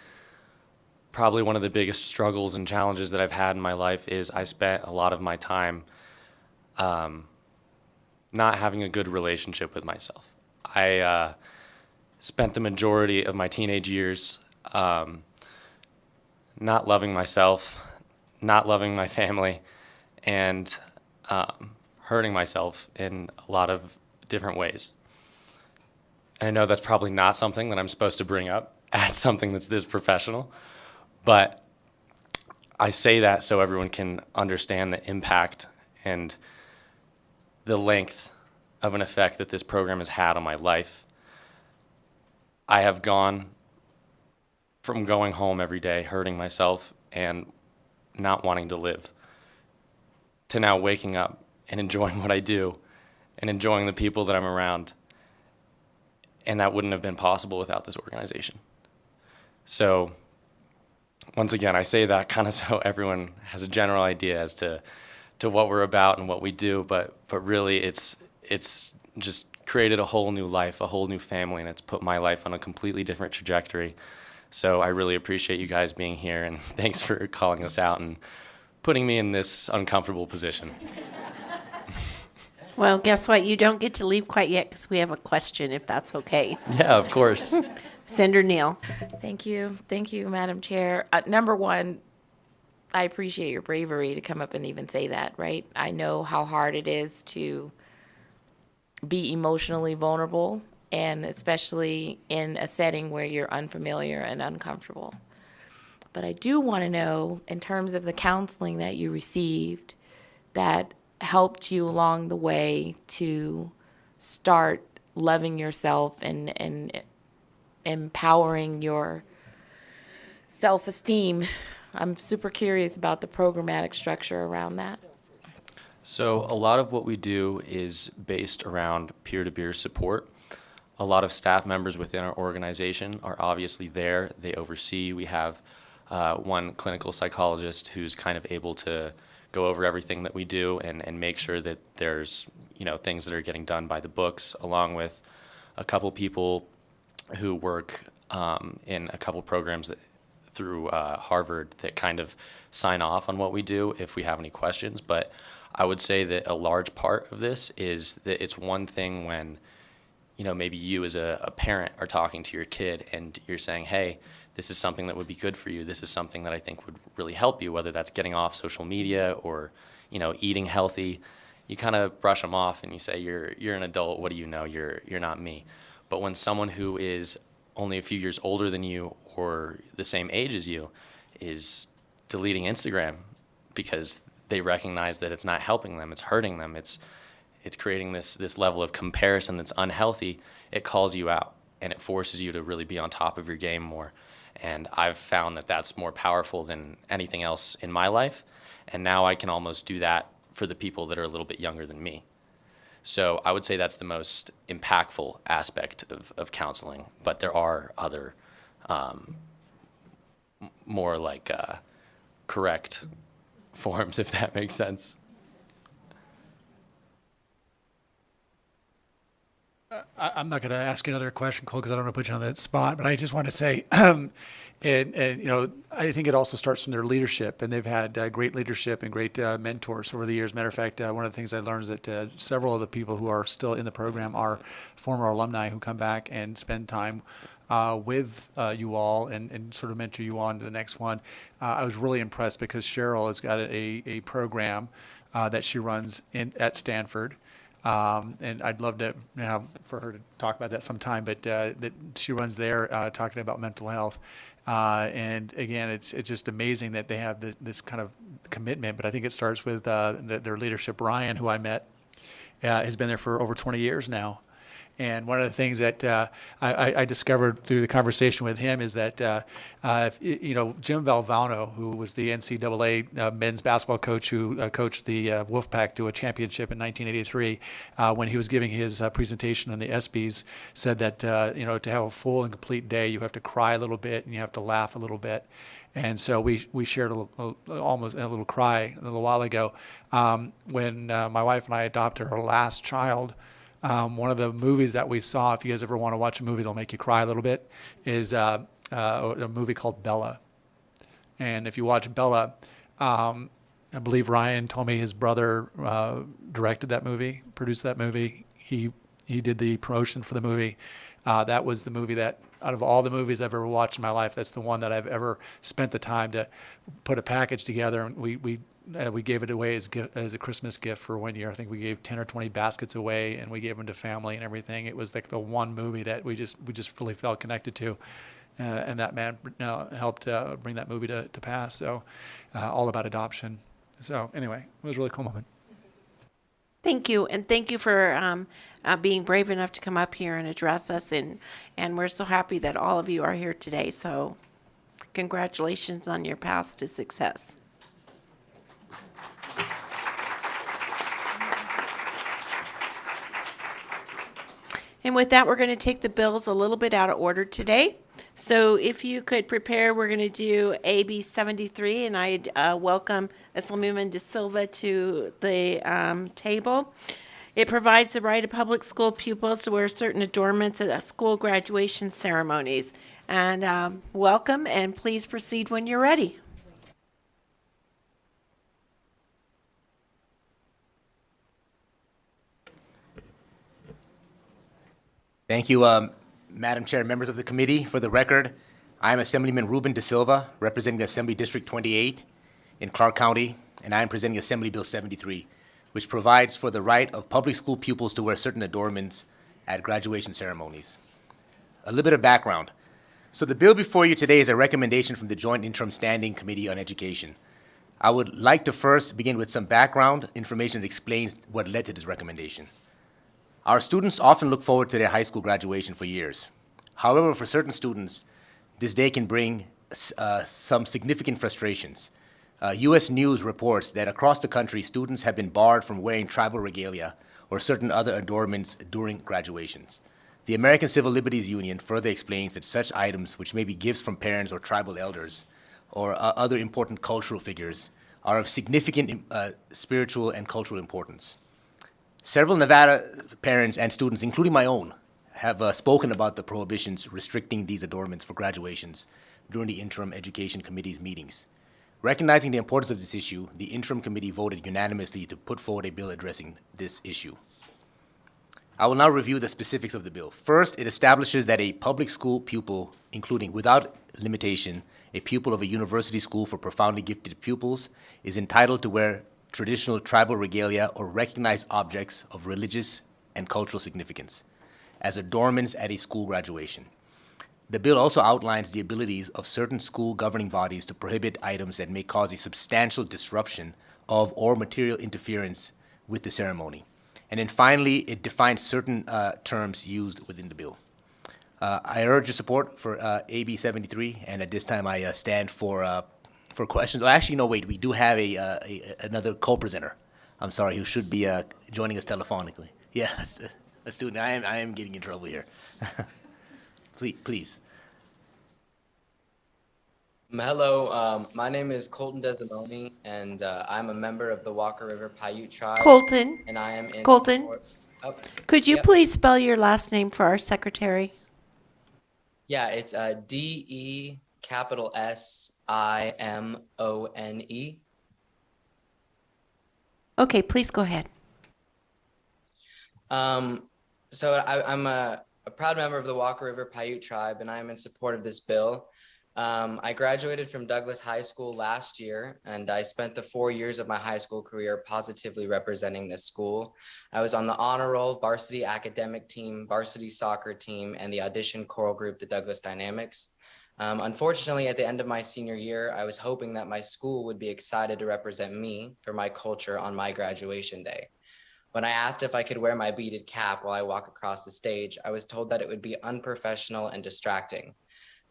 probably one of the biggest struggles and challenges that I've had in my life is I spent a lot of my time not having a good relationship with myself. I spent the majority of my teenage years not loving myself, not loving my family, and hurting myself in a lot of different ways. And I know that's probably not something that I'm supposed to bring up at something that's this professional, but I say that so everyone can understand the impact and the length of an effect that this program has had on my life. I have gone from going home every day hurting myself and not wanting to live to now waking up and enjoying what I do and enjoying the people that I'm around. And that wouldn't have been possible without this organization. So once again, I say that kind of so everyone has a general idea as to what we're about and what we do, but really it's just created a whole new life, a whole new family, and it's put my life on a completely different trajectory. So I really appreciate you guys being here, and thanks for calling us out and putting me in this uncomfortable position. Well, guess what? You don't get to leave quite yet because we have a question, if that's okay. Yeah, of course. Senator Neal. Thank you, Madam Chair. Number one, I appreciate your bravery to come up and even say that, right? I know how hard it is to be emotionally vulnerable, and especially in a setting where you're unfamiliar and uncomfortable. But I do want to know, in terms of the counseling that you received that helped you along the way to start loving yourself and empowering your self-esteem. I'm super curious about the programmatic structure around that. So a lot of what we do is based around peer-to-peer support. A lot of staff members within our organization are obviously there. They oversee. We have one clinical psychologist who's kind of able to go over everything that we do and make sure that there's, things that are getting done by the books, along with a couple people who work in a couple programs through Harvard that kind of sign off on what we do if we have any questions. But I would say that a large part of this is that it's one thing when, maybe you as a parent are talking to your kid and you're saying, hey, this is something that would be good for you. This is something that I think would really help you, whether that's getting off social media or, eating healthy. You kind of brush them off and you say, you're an adult. What do you know? You're not me. But when someone who is only a few years older than you or the same age as you is deleting Instagram because they recognize that it's not helping them, it's hurting them, it's creating this level of comparison that's unhealthy. It calls you out and it forces you to really be on top of your game more. And I've found that that's more powerful than anything else in my life. And now I can almost do that for the people that are a little bit younger than me. So I would say that's the most impactful aspect of counseling, but there are other more like correct forms, if that makes sense. I'm not going to ask another question, Cole, because I don't want to put you on that spot. But I just want to say, and you know, I think it also starts from their leadership, and they've had great leadership and great mentors over the years. Matter of fact, one of the things I learned is that several of the people who are still in the program are former alumni who come back and spend time with you all and sort of mentor you on to the next one. I was really impressed because Cheryl has got a program that she runs at Stanford. And I'd love to for her to talk about that sometime, but that she runs there talking about mental health. And again, it's just amazing that they have this kind of commitment, but I think it starts with their leadership. Ryan, who I met, has been there for over 20 years now. And one of the things that I discovered through the conversation with him is that, you know, Jim Valvano, who was the NCAA men's basketball coach who coached the Wolfpack to a championship in 1983, when he was giving his presentation on the ESPYs, said that, you know, to have a full and complete day, you have to cry a little bit and you have to laugh a little bit. And so we shared almost a little cry a little while ago. When my wife and I adopted our last child, one of the movies that we saw, if you guys ever want to watch a movie that'll make you cry a little bit, is a movie called Bella. And if you watch Bella, I believe Ryan told me his brother directed that movie, produced that movie. He did the promotion for the movie. That was the movie that, out of all the movies I've ever watched in my life, that's the one that I've ever spent the time to put a package together. And we gave it away as a Christmas gift for 1 year. I think we gave 10 or 20 baskets away, and we gave them to family and everything. It was like the one movie that we just fully felt connected to, and that man helped bring that movie to pass. So, all about adoption. So anyway, it was a really cool moment. Thank you, and thank you for being brave enough to come up here and address us, and we're so happy that all of you are here today. So congratulations on your path to success. And with that, we're going to take the bills a little bit out of order today. So if you could prepare, we're going to do AB 73, and I'd welcome Aslamuma De Silva to the table. It provides the right of public school pupils to wear certain adornments at school graduation ceremonies. And welcome, and please proceed when you're ready. Thank you, Madam Chair, members of the committee. For the record, I am Assemblyman Ruben De Silva, representing Assembly District 28 in Clark County, and I am presenting Assembly Bill 73, which provides for the right of public school pupils to wear certain adornments at graduation ceremonies. A little bit of background. So the bill before you today is a recommendation from the Joint Interim Standing Committee on Education. I would like to first begin with some background information that explains what led to this recommendation. Our students often look forward to their high school graduation for years. However, for certain students, this day can bring some significant frustrations. U.S. News reports that across the country, students have been barred from wearing tribal regalia or certain other adornments during graduations. The American Civil Liberties Union further explains that such items, which may be gifts from parents or tribal elders or other important cultural figures, are of significant spiritual and cultural importance. Several Nevada parents and students, including my own, have spoken about the prohibitions restricting these adornments for graduations during the Interim Education Committee's meetings. Recognizing the importance of this issue, the Interim Committee voted unanimously to put forward a bill addressing this issue. I will now review the specifics of the bill. First, it establishes that a public school pupil, including without limitation, a pupil of a university school for profoundly gifted pupils, is entitled to wear traditional tribal regalia or recognized objects of religious and cultural significance as adornments at a school graduation. The bill also outlines the abilities of certain school governing bodies to prohibit items that may cause a substantial disruption of or material interference with the ceremony. And then finally, it defines certain terms used within the bill. I urge your support for AB 73, and at this time I stand for questions. Oh, actually, no, wait, we do have another co-presenter, I'm sorry, who should be joining us telephonically. Yeah, let's do it. I am getting in trouble here. Please. Hello, my name is Colton Desimoni, and I'm a member of the Walker River Paiute tribe. Colton, And I am in Colton, support- Oh, could you yep. please spell your last name for our secretary? Yeah, it's DE capital SIMONE. Okay, please go ahead. So I'm a proud member of the Walker River Paiute tribe, and I am in support of this bill. I graduated from Douglas High School last year, and I spent the 4 years of my high school career positively representing this school. I was on the honor roll, varsity academic team, varsity soccer team, and the audition choral group, the Douglas Dynamics. Unfortunately, at the end of my senior year, I was hoping that my school would be excited to represent me for my culture on my graduation day. When I asked if I could wear my beaded cap while I walk across the stage, I was told that it would be unprofessional and distracting.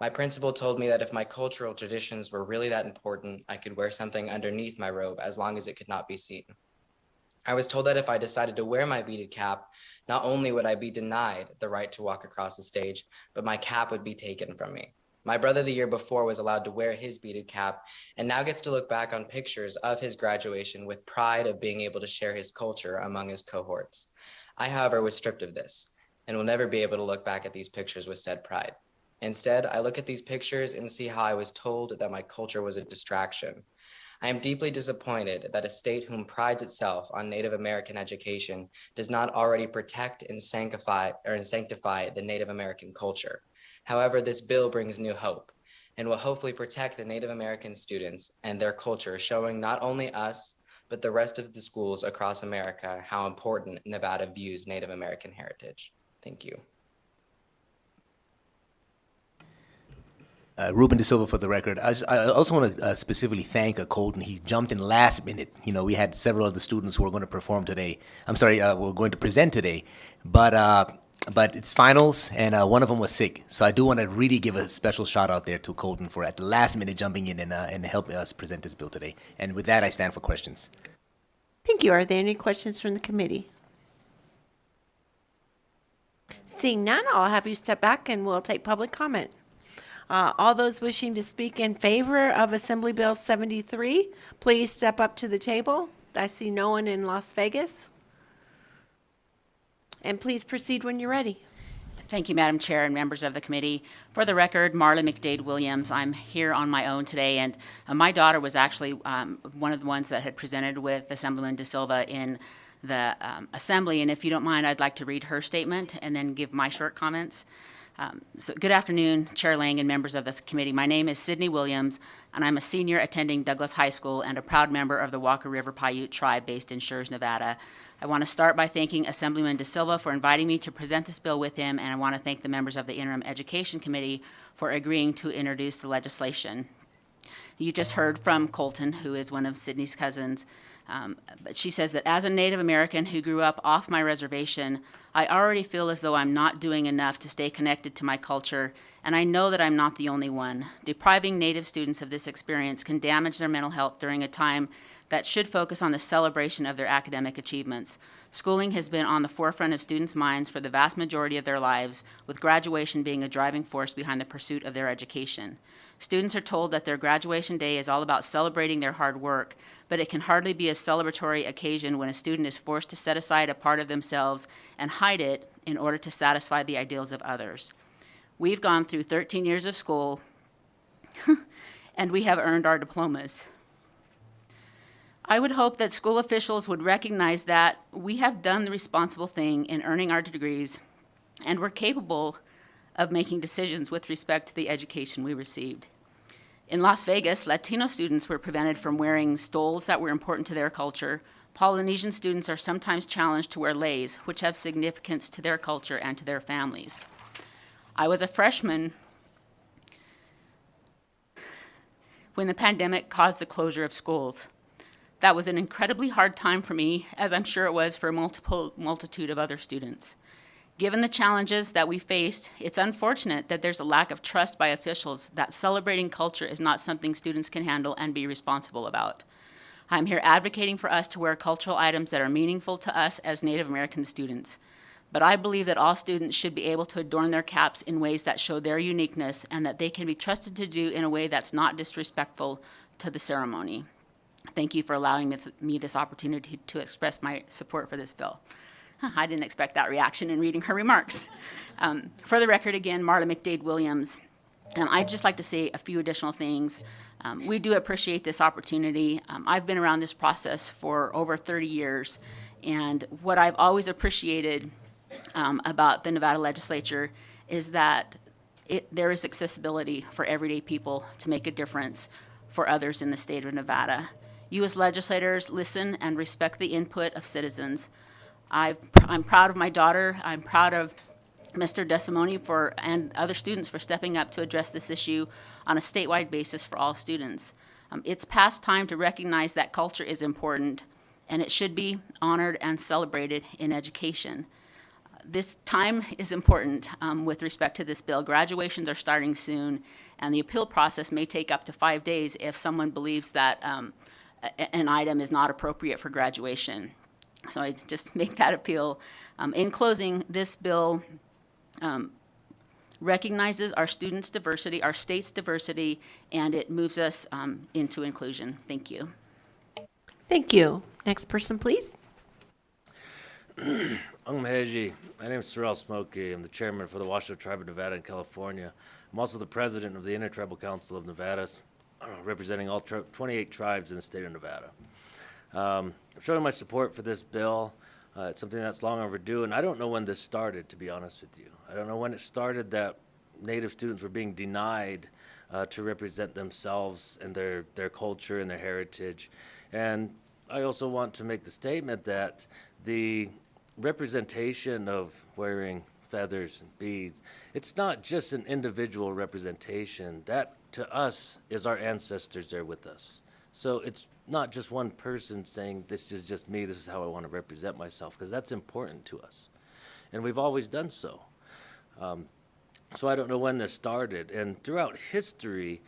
My principal told me that if my cultural traditions were really that important, I could wear something underneath my robe as long as it could not be seen. I was told that if I decided to wear my beaded cap, not only would I be denied the right to walk across the stage, but my cap would be taken from me. My brother the year before was allowed to wear his beaded cap and now gets to look back on pictures of his graduation with pride of being able to share his culture among his cohorts. I, however, was stripped of this and will never be able to look back at these pictures with said pride. Instead, I look at these pictures and see how I was told that my culture was a distraction. I am deeply disappointed that a state whom prides itself on Native American education does not already protect and sanctify the Native American culture. However, this bill brings new hope and will hopefully protect the Native American students and their culture, showing not only us, but the rest of the schools across America how important Nevada views Native American heritage. Thank you. Ruben De Silva for the record. I also want to specifically thank Colton. He jumped in last minute. You know, we had several other students who were going to perform today. I'm sorry, were going to present today, but it's finals, and one of them was sick. So I do want to really give a special shout out there to Colton for at the last minute jumping in and helping us present this bill today. And with that, I stand for questions. Thank you. Are there any questions from the committee? Seeing none, I'll have you step back and we'll take public comment. All those wishing to speak in favor of Assembly Bill 73, please step up to the table. I see no one in Las Vegas. And please proceed when you're ready. Thank you, Madam Chair and members of the committee. For the record, Marla McDade Williams. I'm here on my own today, and my daughter was actually one of the ones that had presented with Assemblyman De Silva in the Assembly, and if you don't mind, I'd like to read her statement and then give my short comments. So good afternoon, Chair Lang and members of this committee. My name is Sydney Williams, and I'm a senior attending Douglas High School and a proud member of the Walker River Paiute tribe based in Shures, Nevada. I want to start by thanking Assemblyman De Silva for inviting me to present this bill with him, and I want to thank the members of the Interim Education Committee for agreeing to introduce the legislation. You just heard from Colton, who is one of Sydney's cousins. But she says that as a Native American who grew up off my reservation, I already feel as though I'm not doing enough to stay connected to my culture, and I know that I'm not the only one. Depriving Native students of this experience can damage their mental health during a time that should focus on the celebration of their academic achievements. Schooling has been on the forefront of students' minds for the vast majority of their lives, with graduation being a driving force behind the pursuit of their education. Students are told that their graduation day is all about celebrating their hard work, but it can hardly be a celebratory occasion when a student is forced to set aside a part of themselves and hide it in order to satisfy the ideals of others. We've gone through 13 years of school, and we have earned our diplomas. I would hope that school officials would recognize that we have done the responsible thing in earning our degrees, and we're capable of making decisions with respect to the education we received. In Las Vegas, Latino students were prevented from wearing stoles that were important to their culture. Polynesian students are sometimes challenged to wear leis, which have significance to their culture and to their families. I was a freshman when the pandemic caused the closure of schools. That was an incredibly hard time for me, as I'm sure it was for a multitude of other students. Given the challenges that we faced, it's unfortunate that there's a lack of trust by officials that celebrating culture is not something students can handle and be responsible about. I'm here advocating for us to wear cultural items that are meaningful to us as Native American students. But I believe that all students should be able to adorn their caps in ways that show their uniqueness and that they can be trusted to do in a way that's not disrespectful to the ceremony. Thank you for allowing me this opportunity to express my support for this bill. I didn't expect that reaction in reading her remarks. For the record, again, Marla McDade Williams. I'd just like to say a few additional things. We do appreciate this opportunity. I've been around this process for over 30 years, and what I've always appreciated about the Nevada Legislature is that there is accessibility for everyday people to make a difference for others in the state of Nevada. You as legislators listen and respect the input of citizens. I'm proud of my daughter. I'm proud of Mr. Desimone and other students for stepping up to address this issue on a statewide basis for all students. It's past time to recognize that culture is important and it should be honored and celebrated in education. This time is important with respect to this bill. Graduations are starting soon, and the appeal process may take up to 5 days if someone believes that an item is not appropriate for graduation. So I just make that appeal. In closing, this bill recognizes our students' diversity, our state's diversity, and it moves us into inclusion. Thank you. Thank you. Next person, please. Umheji. My name is Sorrel Smokey. I'm the chairman for the Washoe Tribe of Nevada and California. I'm also the president of the Intertribal Council of Nevada, representing all 28 tribes in the state of Nevada. I'm showing my support for this bill. It's something that's long overdue, and I don't know when this started, to be honest with you. I don't know when it started that Native students were being denied to represent themselves and their culture and their heritage. And I also want to make the statement that the representation of wearing feathers and beads, it's not just an individual representation. That, to us, is our ancestors there with us. So it's not just one person saying, this is just me, this is how I want to represent myself, because that's important to us. And we've always done so. So I don't know when this started. And throughout history,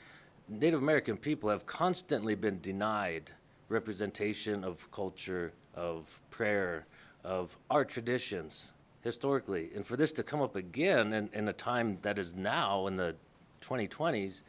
Native American people have constantly been denied representation of culture, of prayer, of our traditions historically. And for this to come up again in a time that is now in the 2020s,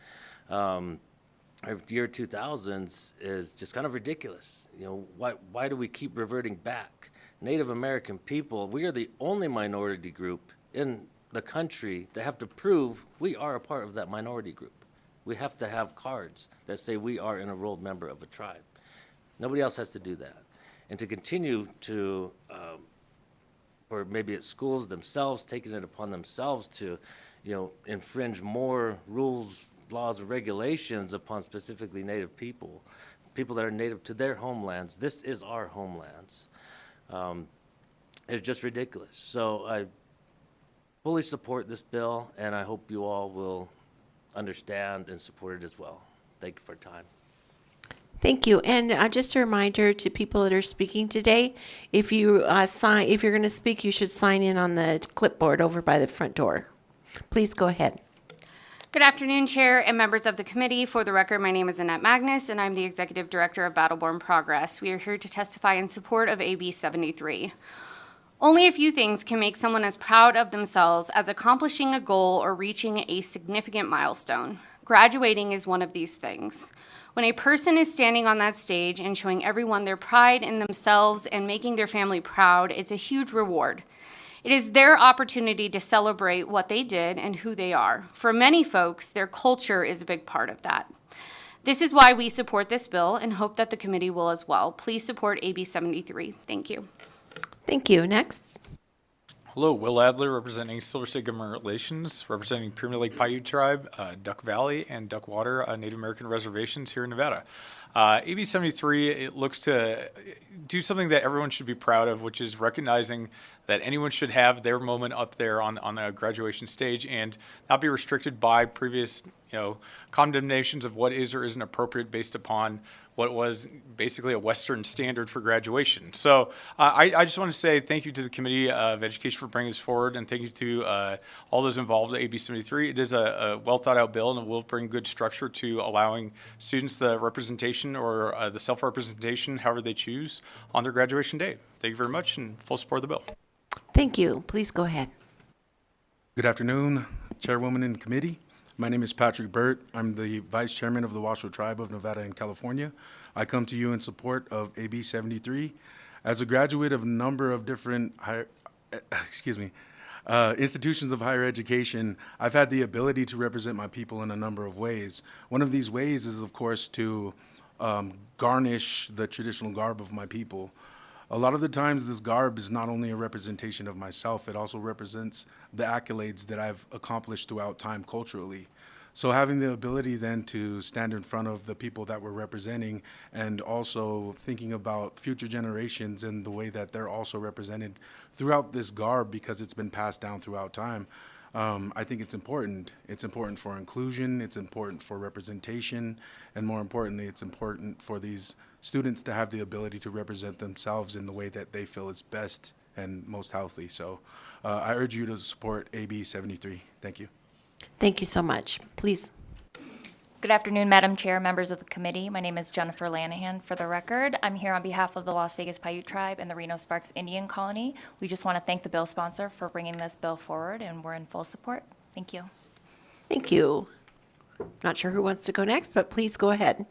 year 2000s is just kind of ridiculous. You know, why do we keep reverting back? Native American people, we are the only minority group in the country that have to prove we are a part of that minority group. We have to have cards that say we are an enrolled member of a tribe. Nobody else has to do that. And to continue to, or maybe it's schools themselves taking it upon themselves to, infringe more rules, laws, or regulations upon specifically Native people that are native to their homelands. This is our homelands. It's just ridiculous. So I fully support this bill, and I hope you all will understand and support it as well. Thank you for your time. Thank you. And just a reminder to people that are speaking today, if you're going to speak, you should sign in on the clipboard over by the front door. Please go ahead. Good afternoon, Chair and members of the committee. For the record, my name is Annette Magnus, and I'm the Executive Director of Battleborn Progress. We are here to testify in support of AB 73. Only a few things can make someone as proud of themselves as accomplishing a goal or reaching a significant milestone. Graduating is one of these things. When a person is standing on that stage and showing everyone their pride in themselves and making their family proud, it's a huge reward. It is their opportunity to celebrate what they did and who they are. For many folks, their culture is a big part of that. This is why we support this bill and hope that the committee will as well. Please support AB 73. Thank you. Thank you. Next. Hello, Will Adler, representing Silver State Government Relations, representing Pyramid Lake Paiute Tribe, Duck Valley, and Duck Water Native American reservations here in Nevada. AB 73, it looks to do something that everyone should be proud of, which is recognizing that anyone should have their moment up there on a graduation stage and not be restricted by previous, condemnations of what is or isn't appropriate based upon what was basically a Western standard for graduation. So I just want to say thank you to the Committee of Education for bringing this forward, and thank you to all those involved with AB 73. It is a well thought out bill, and it will bring good structure to allowing students the representation or the self-representation, however they choose, on their graduation day. Thank you very much, and full support of the bill. Thank you. Please go ahead. Good afternoon, Chairwoman and committee. My name is Patrick Burt. I'm the Vice Chairman of the Washoe Tribe of Nevada and California. I come to you in support of AB 73. As a graduate of a number of different institutions of higher education, I've had the ability to represent my people in a number of ways. One of these ways is, of course, to garnish the traditional garb of my people. A lot of the times this garb is not only a representation of myself, it also represents the accolades that I've accomplished throughout time culturally. So having the ability then to stand in front of the people that we're representing, and also thinking about future generations and the way that they're also represented throughout this garb because it's been passed down throughout time, I think it's important. It's important for inclusion, it's important for representation, and more importantly, it's important for these students to have the ability to represent themselves in the way that they feel is best and most healthy. So I urge you to support AB 73. Thank you. Thank you so much. Please. Good afternoon, Madam Chair, members of the committee. My name is Jennifer Lanahan. For the record, I'm here on behalf of the Las Vegas Paiute Tribe and the Reno Sparks Indian Colony. We just want to thank the bill sponsor for bringing this bill forward, and we're in full support. Thank you. Thank you. Not sure who wants to go next, but please go ahead.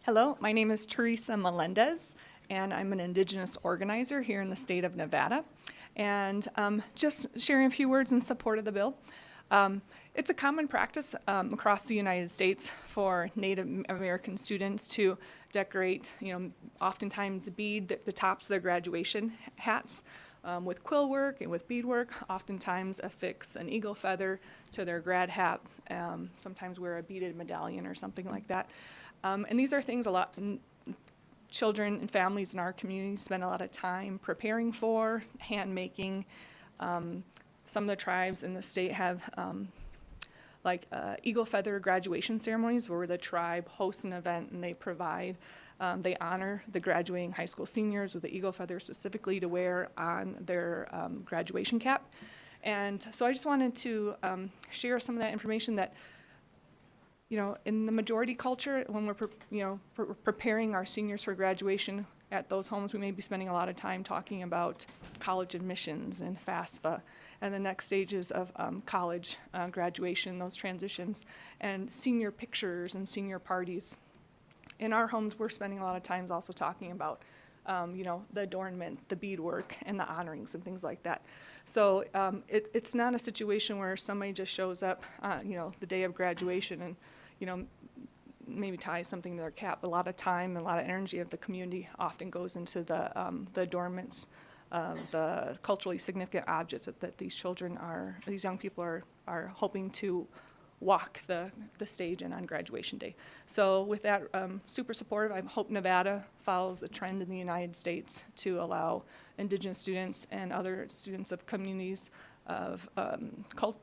Hello, my name is Teresa Melendez, and I'm an Indigenous organizer here in the state of Nevada. And just sharing a few words in support of the bill. It's a common practice across the United States for Native American students to decorate, oftentimes bead the tops of their graduation hats with quill work and with beadwork. Oftentimes affix an eagle feather to their grad hat. Sometimes wear a beaded medallion or something like that. And these are things children and families in our community spend a lot of time preparing for, hand making. Some of the tribes in the state have eagle feather graduation ceremonies where the tribe hosts an event and they honor the graduating high school seniors with the eagle feather specifically to wear on their graduation cap. And so I just wanted to share some of that information that, in the majority culture, when we're preparing our seniors for graduation at those homes, we may be spending a lot of time talking about college admissions and FAFSA and the next stages of college graduation, those transitions, and senior pictures and senior parties. In our homes, we're spending a lot of time also talking about the adornment, the beadwork, and the honorings and things like that. So it's not a situation where somebody just shows up, the day of graduation and, maybe ties something to their cap. A lot of time and a lot of energy of the community often goes into the adornments, the culturally significant objects that these young people are hoping to walk the stage in on graduation day. So with that, super supportive. I hope Nevada follows a trend in the United States to allow Indigenous students and other students of communities of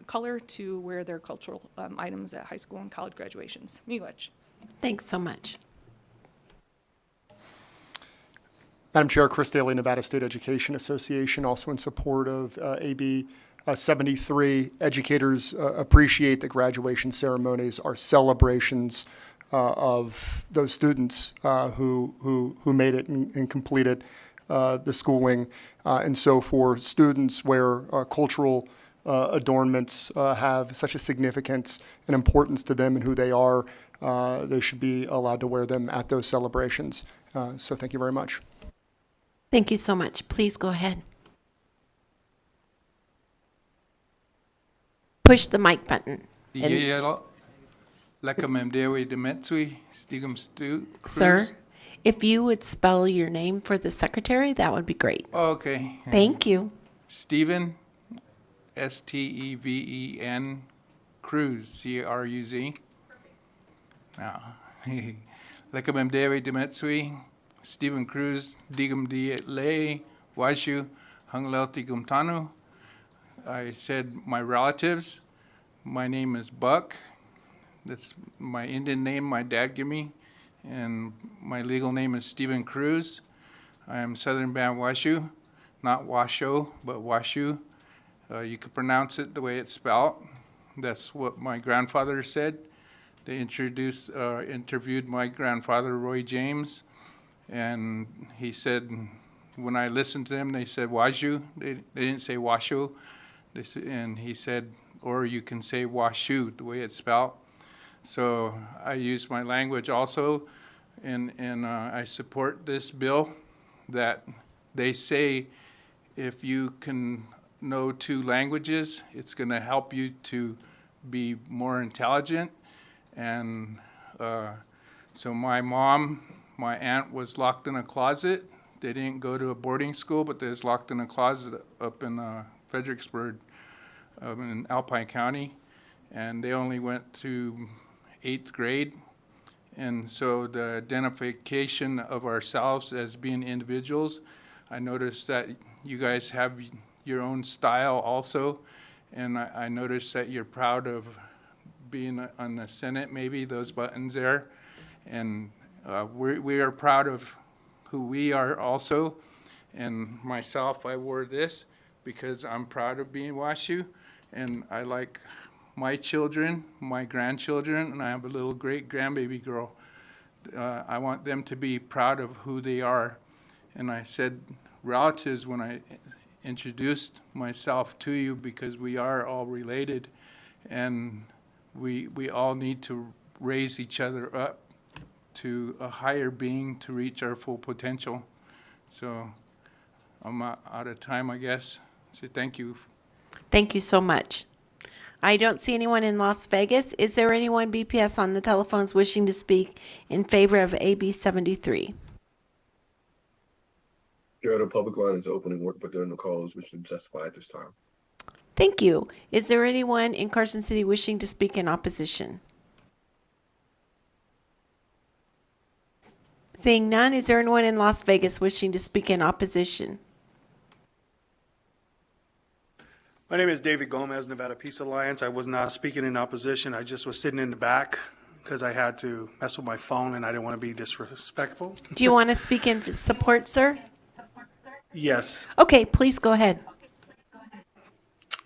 color to wear their cultural items at high school and college graduations. Miigwech. Thanks so much. Madam Chair, Chris Daly, Nevada State Education Association, also in support of AB 73. Educators appreciate that graduation ceremonies are celebrations of those students who made it and completed the schooling. And so for students where cultural adornments have such a significance and importance to them and who they are, they should be allowed to wear them at those celebrations. So thank you very much. Thank you so much. Please go ahead. Push the mic button. Sir, if you would spell your name for the secretary, that would be great. Okay. Thank you. Stephen, Steven, Cruz, Cruz. Now, Lekamem Dewi Demetsui, Stephen Cruz, Digum Di Lei, Washu, Hunglelti Gumtanu. I said my relatives. My name is Buck. That's my Indian name my dad gave me. and my legal name is Stephen Cruz. I am Southern Band Washoe, not Washoe, but Washoe. You could pronounce it the way it's spelled. That's what my grandfather said. They interviewed my grandfather, Roy James, and he said, when I listened to them, they said Washoe. They didn't say Washoe. And he said, or you can say Washoe, the way it's spelled. So I use my language also, and I support this bill that they say if you can know 2 languages, it's going to help you to be more intelligent. And so my aunt was locked in a closet. They didn't go to a boarding school, but they was locked in a closet up in Fredericksburg in Alpine County. And they only went to 8th grade. And so the identification of ourselves as being individuals, I noticed that you guys have your own style also. And I noticed that you're proud of being on the Senate, maybe, those buttons there. And we are proud of who we are also. And myself, I wore this because I'm proud of being Washoe. And I like my children, my grandchildren, and I have a little great-grandbaby girl. I want them to be proud of who they are. And I said relatives when I introduced myself to you because we are all related, and we all need to raise each other up to a higher being to reach our full potential. So I'm out of time, I guess. So thank you. Thank you so much. I don't see anyone in Las Vegas. Is there anyone BPS on the telephones wishing to speak in favor of AB 73? The public line is open and work, but there are no callers wishing to testify at this time. Thank you. Is there anyone in Carson City wishing to speak in opposition? Seeing none, is there anyone in Las Vegas wishing to speak in opposition? My name is David Gomez, Nevada Peace Alliance. I was not speaking in opposition. I just was sitting in the back because I had to mess with my phone and I didn't want to be disrespectful. Do you want to speak in support, sir? Yes. Okay, please go ahead.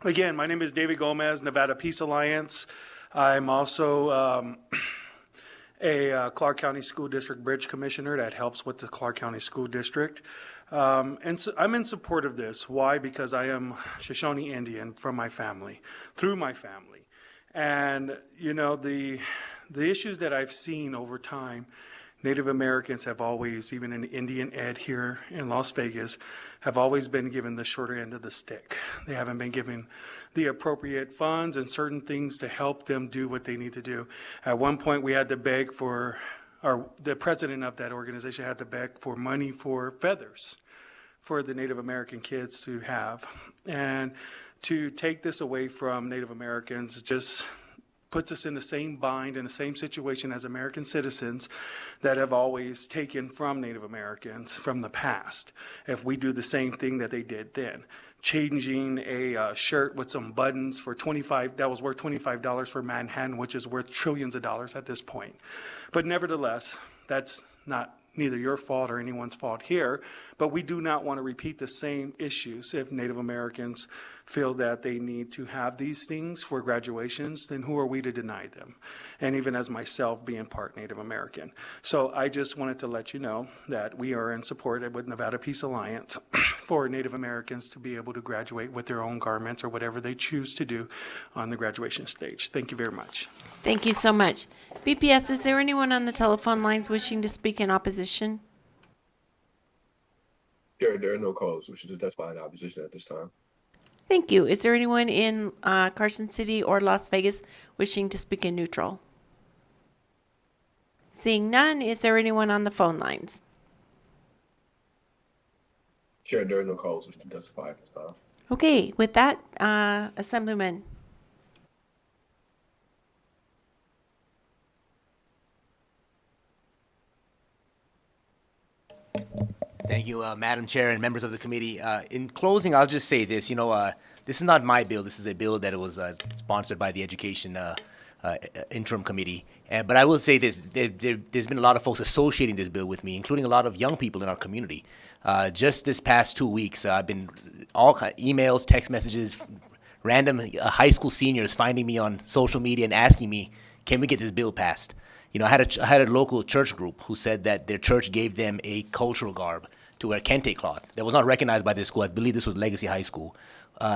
Again, my name is David Gomez, Nevada Peace Alliance. I'm also a Clark County School District Bridge Commissioner that helps with the Clark County School District. And so I'm in support of this. Why? Because I am Shoshone Indian from my family, through my family. And, you know, the issues that I've seen over time, Native Americans have always, even in Indian Ed here in Las Vegas, have always been given the shorter end of the stick. They haven't been given the appropriate funds and certain things to help them do what they need to do. At one point, we had to beg for, or the president of that organization had to beg for money for feathers for the Native American kids to have. And to take this away from Native Americans just puts us in the same bind, in the same situation as American citizens that have always taken from Native Americans from the past. If we do the same thing that they did then, changing a shirt with some buttons for that was worth $25 for Manhattan, which is worth trillions of dollars at this point. But nevertheless, that's neither your fault or anyone's fault here, but we do not want to repeat the same issues. If Native Americans feel that they need to have these things for graduations, then who are we to deny them? And even as myself being part Native American. So I just wanted to let you know that we are in support with Nevada Peace Alliance for Native Americans to be able to graduate with their own garments or whatever they choose to do on the graduation stage. Thank you very much. Thank you so much. BPS, is there anyone on the telephone lines wishing to speak in opposition? There are no callers wishing to testify in opposition at this time. Thank you. Is there anyone in Carson City or Las Vegas wishing to speak in neutral? Seeing none, is there anyone on the phone lines? Chair, there are no callers wishing to testify at this time. Okay, with that, Assemblyman. Thank you, Madam Chair and members of the committee. In closing, I'll just say this. This is not my bill. This is a bill that was sponsored by the Education interim committee. But I will say this, there's been a lot of folks associating this bill with me, including a lot of young people in our community. Just this past 2 weeks, I've been emails, text messages, random high school seniors finding me on social media and asking me, can we get this bill passed? You know, I had a local church group who said that their church gave them a cultural garb to wear kente cloth that was not recognized by their school. I believe this was Legacy High School.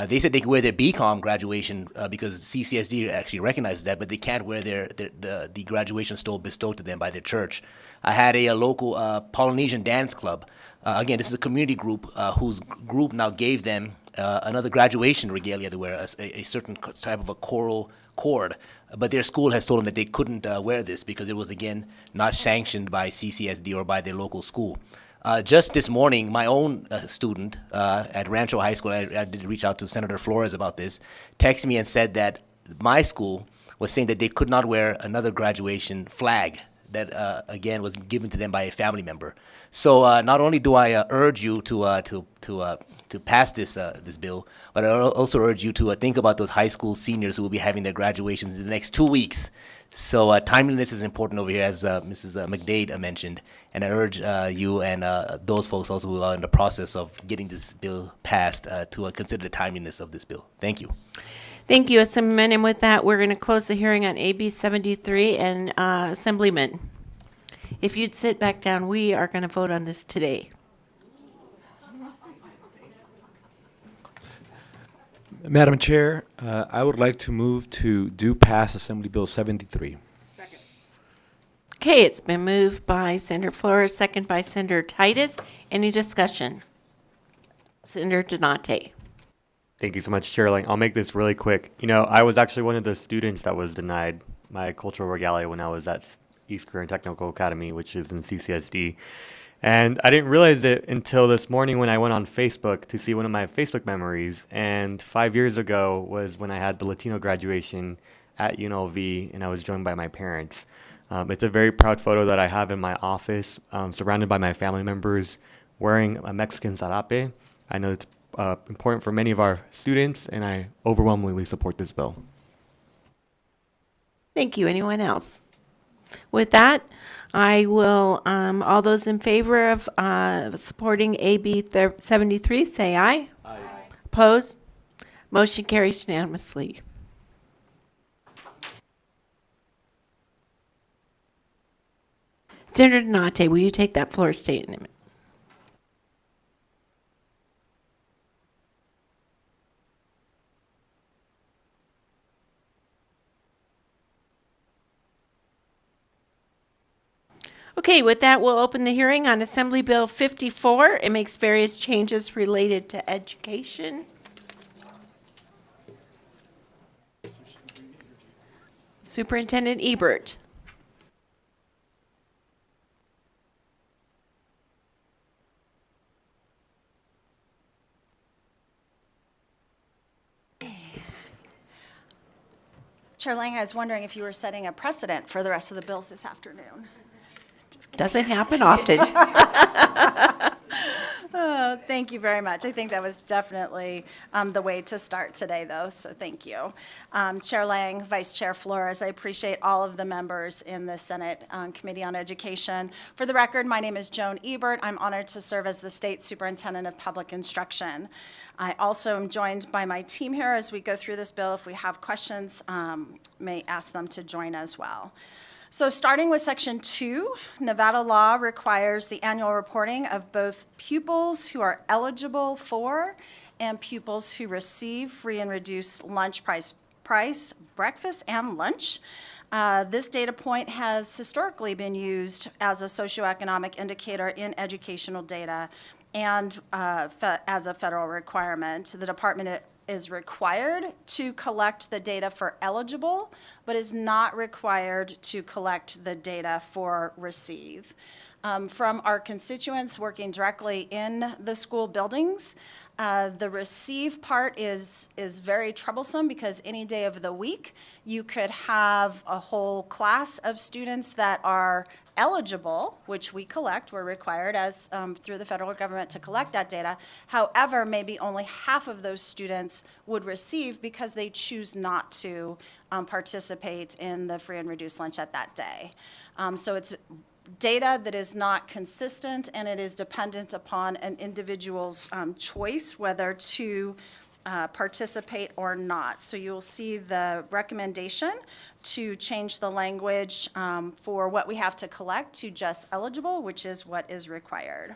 They said they could wear their BCom graduation because CCSD actually recognizes that, but they can't wear the graduation stole bestowed to them by their church. I had a local Polynesian dance club. Again, this is a community group whose group now gave them another graduation regalia to wear, a certain type of a choral cord. But their school has told them that they couldn't wear this because it was, again, not sanctioned by CCSD or by their local school. Just this morning, my own student at Rancho High School, I did reach out to Senator Flores about this, texted me and said that my school was saying that they could not wear another graduation flag that, again, was given to them by a family member. So not only do I urge you to pass this bill, but I also urge you to think about those high school seniors who will be having their graduations in the next 2 weeks. So timeliness is important over here, as Mrs. McDade mentioned, and I urge you and those folks also who are in the process of getting this bill passed to consider the timeliness of this bill. Thank you. Thank you, Assemblyman. And with that, we're going to close the hearing on AB 73. And Assemblyman, if you'd sit back down, we are going to vote on this today. Madam Chair, I would like to move to do pass Assembly Bill 73. Okay, it's been moved by Senator Flores, second by Senator Titus. Any discussion? Senator Donate. Thank you so much, Chair Lang. I'll make this really quick. You know, I was actually one of the students that was denied my cultural regalia when I was at East Career and Technical Academy, which is in CCSD. And I didn't realize it until this morning when I went on Facebook to see one of my Facebook memories. And 5 years ago was when I had the Latino graduation at UNLV, and I was joined by my parents. It's a very proud photo that I have in my office, surrounded by my family members, wearing a Mexican sarape. I know it's important for many of our students, and I overwhelmingly support this bill. Thank you. Anyone else? With that, I will, all those in favor of supporting AB 73, say aye. Aye. Opposed? Motion carries unanimously. Senator Donate, will you take that floor statement? Okay, with that, we'll open the hearing on Assembly Bill 54. It makes various changes related to education. Superintendent Ebert. Chair Lang, I was wondering if you were setting a precedent for the rest of the bills this afternoon. Doesn't happen often. Thank you very much. I think that was definitely the way to start today, though, so thank you. Chair Lang, Vice Chair Flores, I appreciate all of the members in the Senate Committee on Education. For the record, my name is Joan Ebert. I'm honored to serve as the State Superintendent of Public Instruction. I also am joined by my team here as we go through this bill. If we have questions, may ask them to join as well. So starting with Section 2, Nevada law requires the annual reporting of both pupils who are eligible for and pupils who receive free and reduced lunch price breakfast and lunch. This data point has historically been used as a socioeconomic indicator in educational data and as a federal requirement. The department is required to collect the data for eligible, but is not required to collect the data for receive. From our constituents working directly in the school buildings, the receive part is very troublesome because any day of the week, you could have a whole class of students that are eligible, which we collect, we're required as through the federal government to collect that data. However, maybe only half of those students would receive because they choose not to participate in the free and reduced lunch at that day. So it's data that is not consistent, and it is dependent upon an individual's choice whether to participate or not. So you'll see the recommendation to change the language for what we have to collect to just eligible, which is what is required.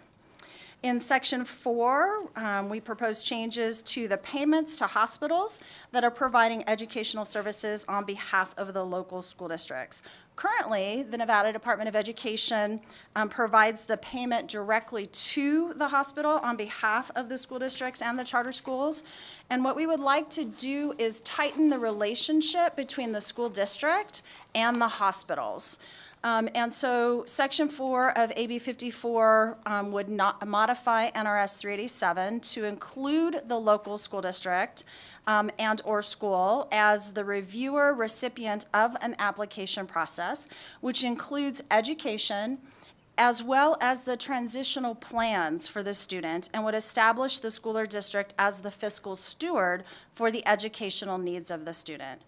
In section 4, we propose changes to the payments to hospitals that are providing educational services on behalf of the local school districts. Currently, the Nevada Department of Education provides the payment directly to the hospital on behalf of the school districts and the charter schools. And what we would like to do is tighten the relationship between the school district and the hospitals. And so Section 4 of AB 54 would not modify NRS 387 to include the local school district and/or school as the reviewer recipient of an application process, which includes education as well as the transitional plans for the student, and would establish the school or district as the fiscal steward for the educational needs of the student.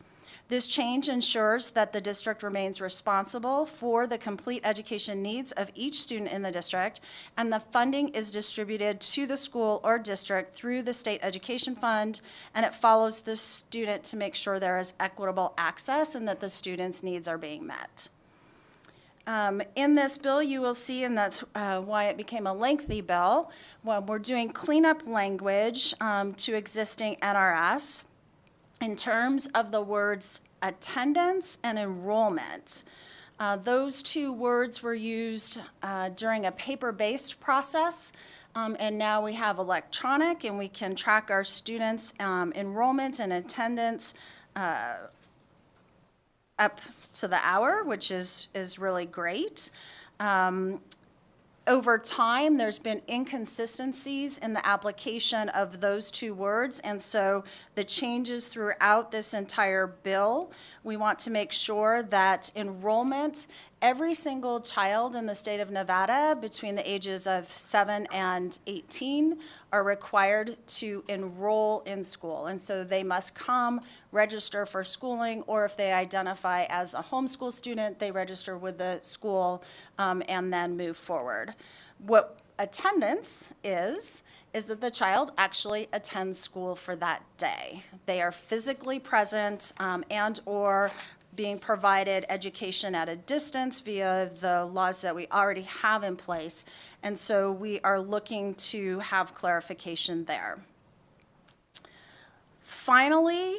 This change ensures that the district remains responsible for the complete education needs of each student in the district, and the funding is distributed to the school or district through the state education fund, and it follows the student to make sure there is equitable access and that the student's needs are being met. In this bill, you will see, and that's why it became a lengthy bill, we're doing cleanup language to existing NRS. In terms of the words attendance and enrollment, those two words were used during a paper-based process, and now we have electronic, and we can track our students' enrollment and attendance up to the hour, which is really great. Over time, there's been inconsistencies in the application of those two words, and so the changes throughout this entire bill, we want to make sure that enrollment, every single child in the state of Nevada between the ages of 7 and 18 are required to enroll in school. And so they must come, register for schooling, or if they identify as a homeschool student, they register with the school and then move forward. What attendance is that the child actually attends school for that day. They are physically present and/or being provided education at a distance via the laws that we already have in place. And so we are looking to have clarification there. Finally,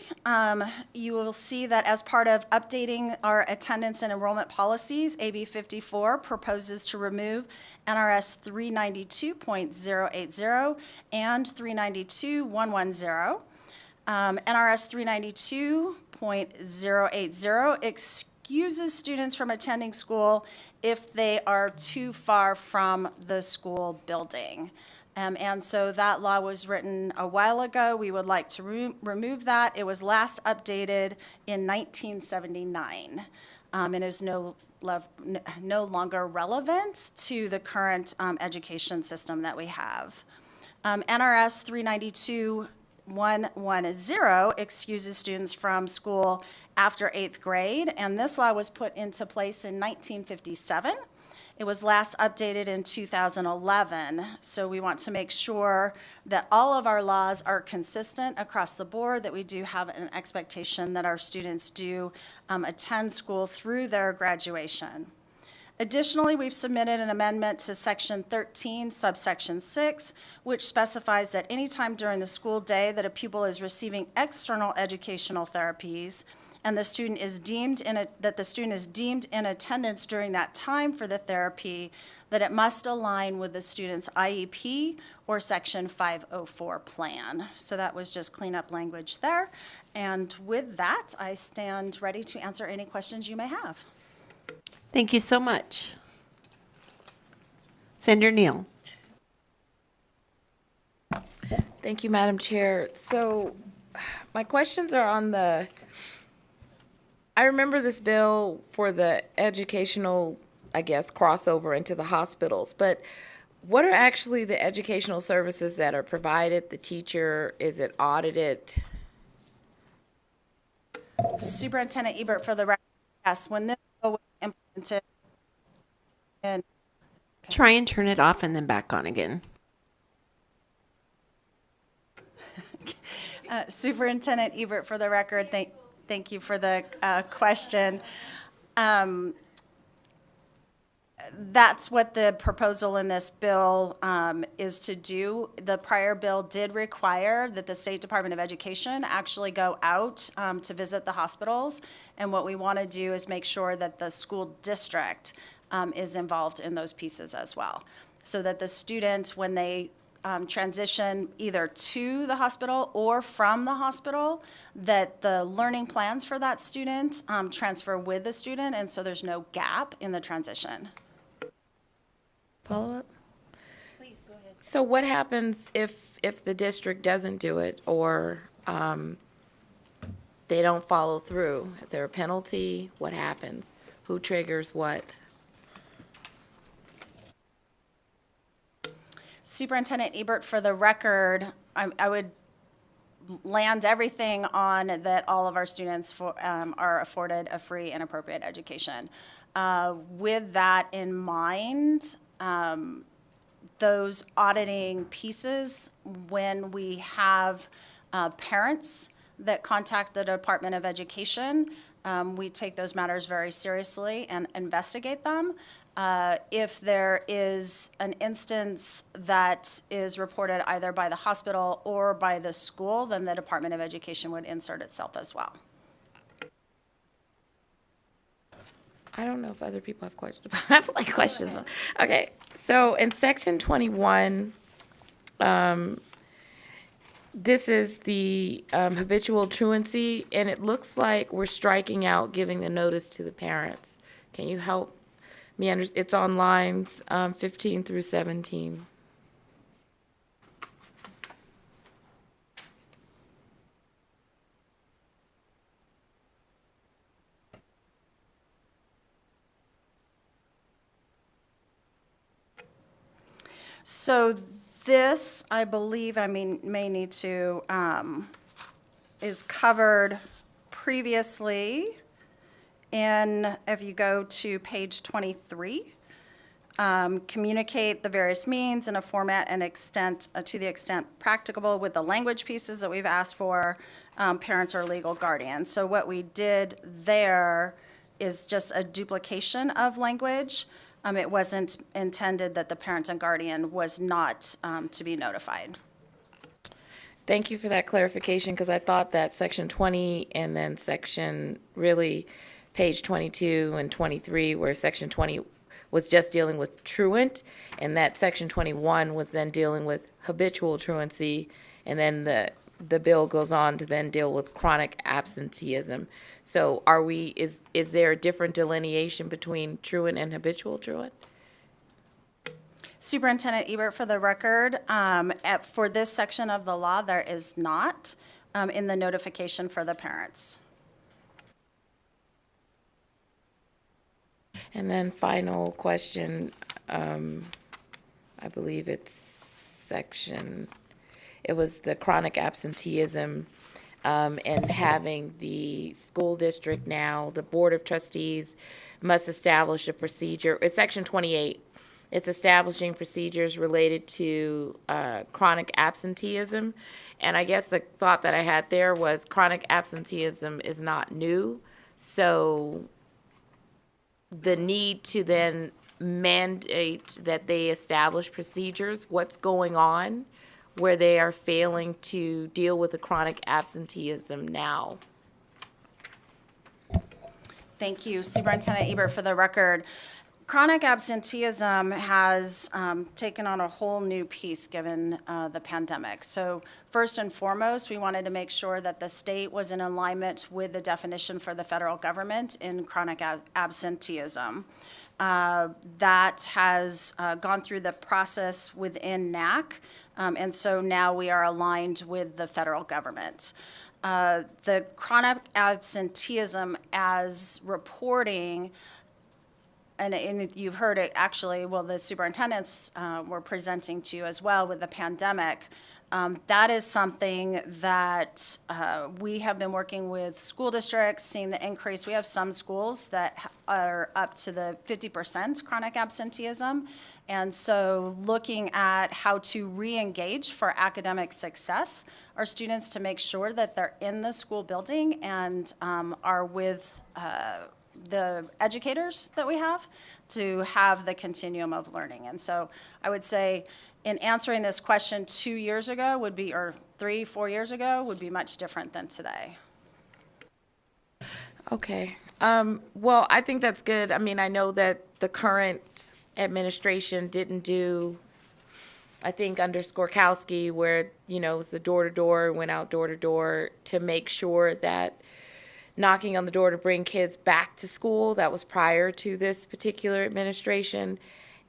you will see that as part of updating our attendance and enrollment policies, AB 54 proposes to remove NRS 392.080 and 392.110. NRS 392.080 excuses students from attending school if they are too far from the school building. And so that law was written a while ago. We would like to remove that. It was last updated in 1979 and is no longer relevant to the current education system that we have. NRS 392.110 excuses students from school after 8th grade, and this law was put into place in 1957. It was last updated in 2011, so we want to make sure that all of our laws are consistent across the board, that we do have an expectation that our students do attend school through their graduation. Additionally, we've submitted an amendment to Section 13, subsection 6, which specifies that any time during the school day that a pupil is receiving external educational therapies, and the student is deemed in attendance during that time for the therapy, that it must align with the student's IEP or Section 504 plan. So that was just cleanup language there. And with that, I stand ready to answer any questions you may have. Thank you so much. Senator Neal. Thank you, Madam Chair. So my questions are on I remember this bill for the educational I guess, crossover into the hospitals. But what are actually the educational services that are provided? The teacher, is it audited? Superintendent Ebert, for the record, yes, when this bill was implemented, and Try and turn it off and then back on again. Superintendent Ebert, for the record, thank you for the question. That's what the proposal in this bill is to do. The prior bill did require that the State Department of Education actually go out to visit the hospitals. And what we want to do is make sure that the school district is involved in those pieces as well. So that the students, when they transition either to the hospital or from the hospital, that the learning plans for that student transfer with the student, and so there's no gap in the transition. Follow up? Please, go ahead. So what happens if the district doesn't do it, or they don't follow through? Is there a penalty? What happens? Who triggers what? Superintendent Ebert, for the record, I would land everything on that all of our students are afforded a free and appropriate education. With that in mind, those auditing pieces, when we have parents that contact the Department of Education, we take those matters very seriously and investigate them. If there is an instance that is reported either by the hospital or by the school, then the Department of Education would insert itself as well. I don't know if other people have questions. I have like questions. Okay, so in section 21, this is the habitual truancy, and it looks like we're striking out giving the notice to the parents. Can you help me understand? It's on lines 15 through 17. So this, I believe, may need to, is covered previously in, if you go to page 23, communicate the various means in a format and extent, to the extent practicable with the language pieces that we've asked for, parents or legal guardians. So what we did there is just a duplication of language. It wasn't intended that the parent and guardian was not to be notified. Thank you for that clarification, because I thought that section 20 and then section, really, page 22 and 23, where section 20 was just dealing with truant, and that section 21 was then dealing with habitual truancy, and then the bill goes on to then deal with chronic absenteeism. So is there a different delineation between truant and habitual truant? Superintendent Ebert, for the record, for this section of the law, there is not in the notification for the parents. And then final question, I believe it was the chronic absenteeism, and having the school district now, the Board of Trustees must establish a procedure. It's section 28. It's establishing procedures related to chronic absenteeism. And I guess the thought that I had there was chronic absenteeism is not new. So the need to then mandate that they establish procedures, what's going on where they are failing to deal with the chronic absenteeism now. Thank you, Superintendent Ebert, for the record. Chronic absenteeism has taken on a whole new piece given the pandemic. So first and foremost, we wanted to make sure that the state was in alignment with the definition for the federal government in chronic absenteeism. That has gone through the process within NAC, and so now we are aligned with the federal government. The chronic absenteeism as reporting and you've heard it actually, well, the superintendents were presenting to you as well with the pandemic. That is something that we have been working with school districts, seeing the increase. We have some schools that are up to the 50% chronic absenteeism. And so looking at how to re-engage for academic success our students to make sure that they're in the school building and are with the educators that we have to have the continuum of learning. And so I would say in answering this question 2 years ago would be, or 3-4 years ago, would be much different than today. Okay. Well, I think that's good. I mean, I know that the current administration didn't do, I think under Skorkowski, where, you know, it was the door-to-door, went out door-to-door to make sure that knocking on the door to bring kids back to school, that was prior to this particular administration.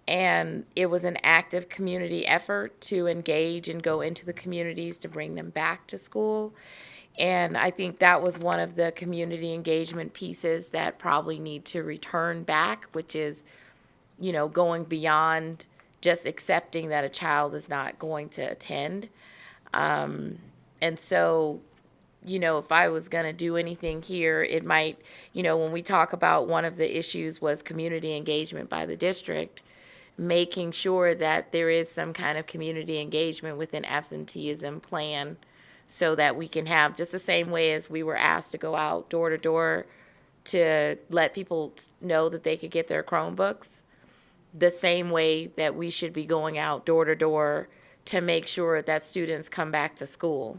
And it was an active community effort to engage and go into the communities to bring them back to school. And I think that was one of the community engagement pieces that probably need to return back, which is, you know, going beyond just accepting that a child is not going to attend. And so, you know, if I was going to do anything here, it might, you know, when we talk about one of the issues was community engagement by the district, making sure that there is some kind of community engagement with an absenteeism plan so that we can have, just the same way as we were asked to go out door to door to let people know that they could get their Chromebooks, the same way that we should be going out door to door to make sure that students come back to school.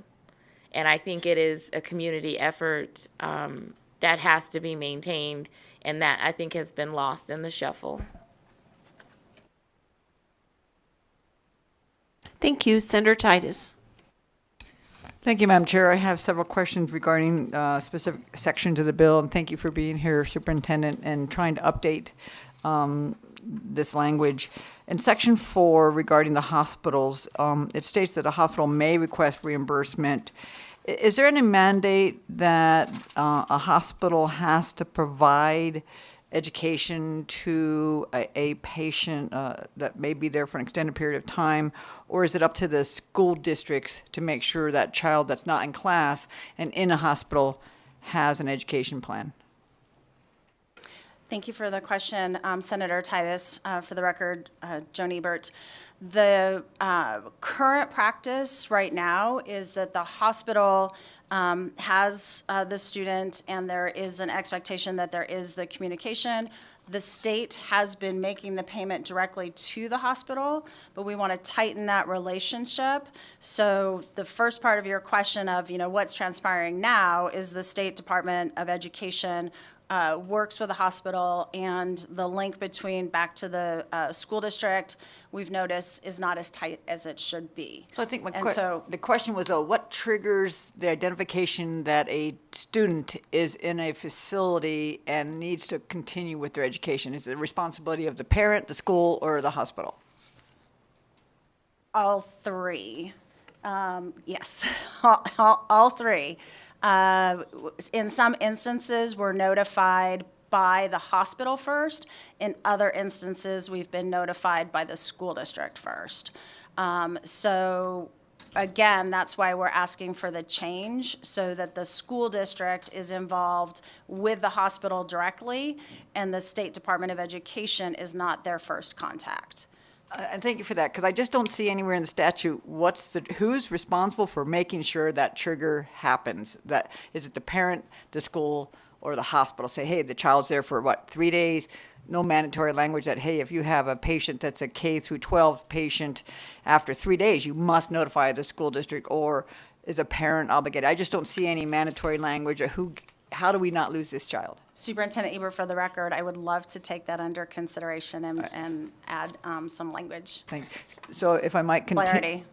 And I think it is a community effort that has to be maintained, and that I think has been lost in the shuffle. Thank you. Senator Titus. Thank you, Madam Chair. I have several questions regarding specific sections of the bill, and thank you for being here, Superintendent, and trying to update this language. In Section 4, regarding the hospitals, it states that a hospital may request reimbursement. Is there any mandate that a hospital has to provide education to a patient that may be there for an extended period of time, or is it up to the school districts to make sure that child that's not in class and in a hospital has an education plan? Thank you for the question, Senator Titus. For the record, Joan Ebert. The current practice right now is that the hospital has the student, and there is an expectation that there is the communication. The state has been making the payment directly to the hospital, but we want to tighten that relationship. So the first part of your question of, you know, what's transpiring now is the State Department of Education works with the hospital, and the link between back to the school district, we've noticed, is not as tight as it should be. So I think so the question was, what triggers the identification that a student is in a facility and needs to continue with their education? Is it the responsibility of the parent, the school, or the hospital? all three. Yes, all three. In some instances, we're notified by the hospital first. In other instances, we've been notified by the school district first. So again, that's why we're asking for the change, so that the school district is involved with the hospital directly, and the State Department of Education is not their first contact. And thank you for that, because I just don't see anywhere in the statute who's responsible for making sure that trigger happens. That is it the parent, the school, or the hospital? Say, hey, the child's there for 3 days. No mandatory language that, hey, if you have a patient that's a K through 12 patient, after 3 days, you must notify the school district, or is a parent obligated? I just don't see any mandatory language, or how do we not lose this child? Superintendent Ebert, for the record, I would love to take that under consideration and add some language. Thank you. So if I might Clarity.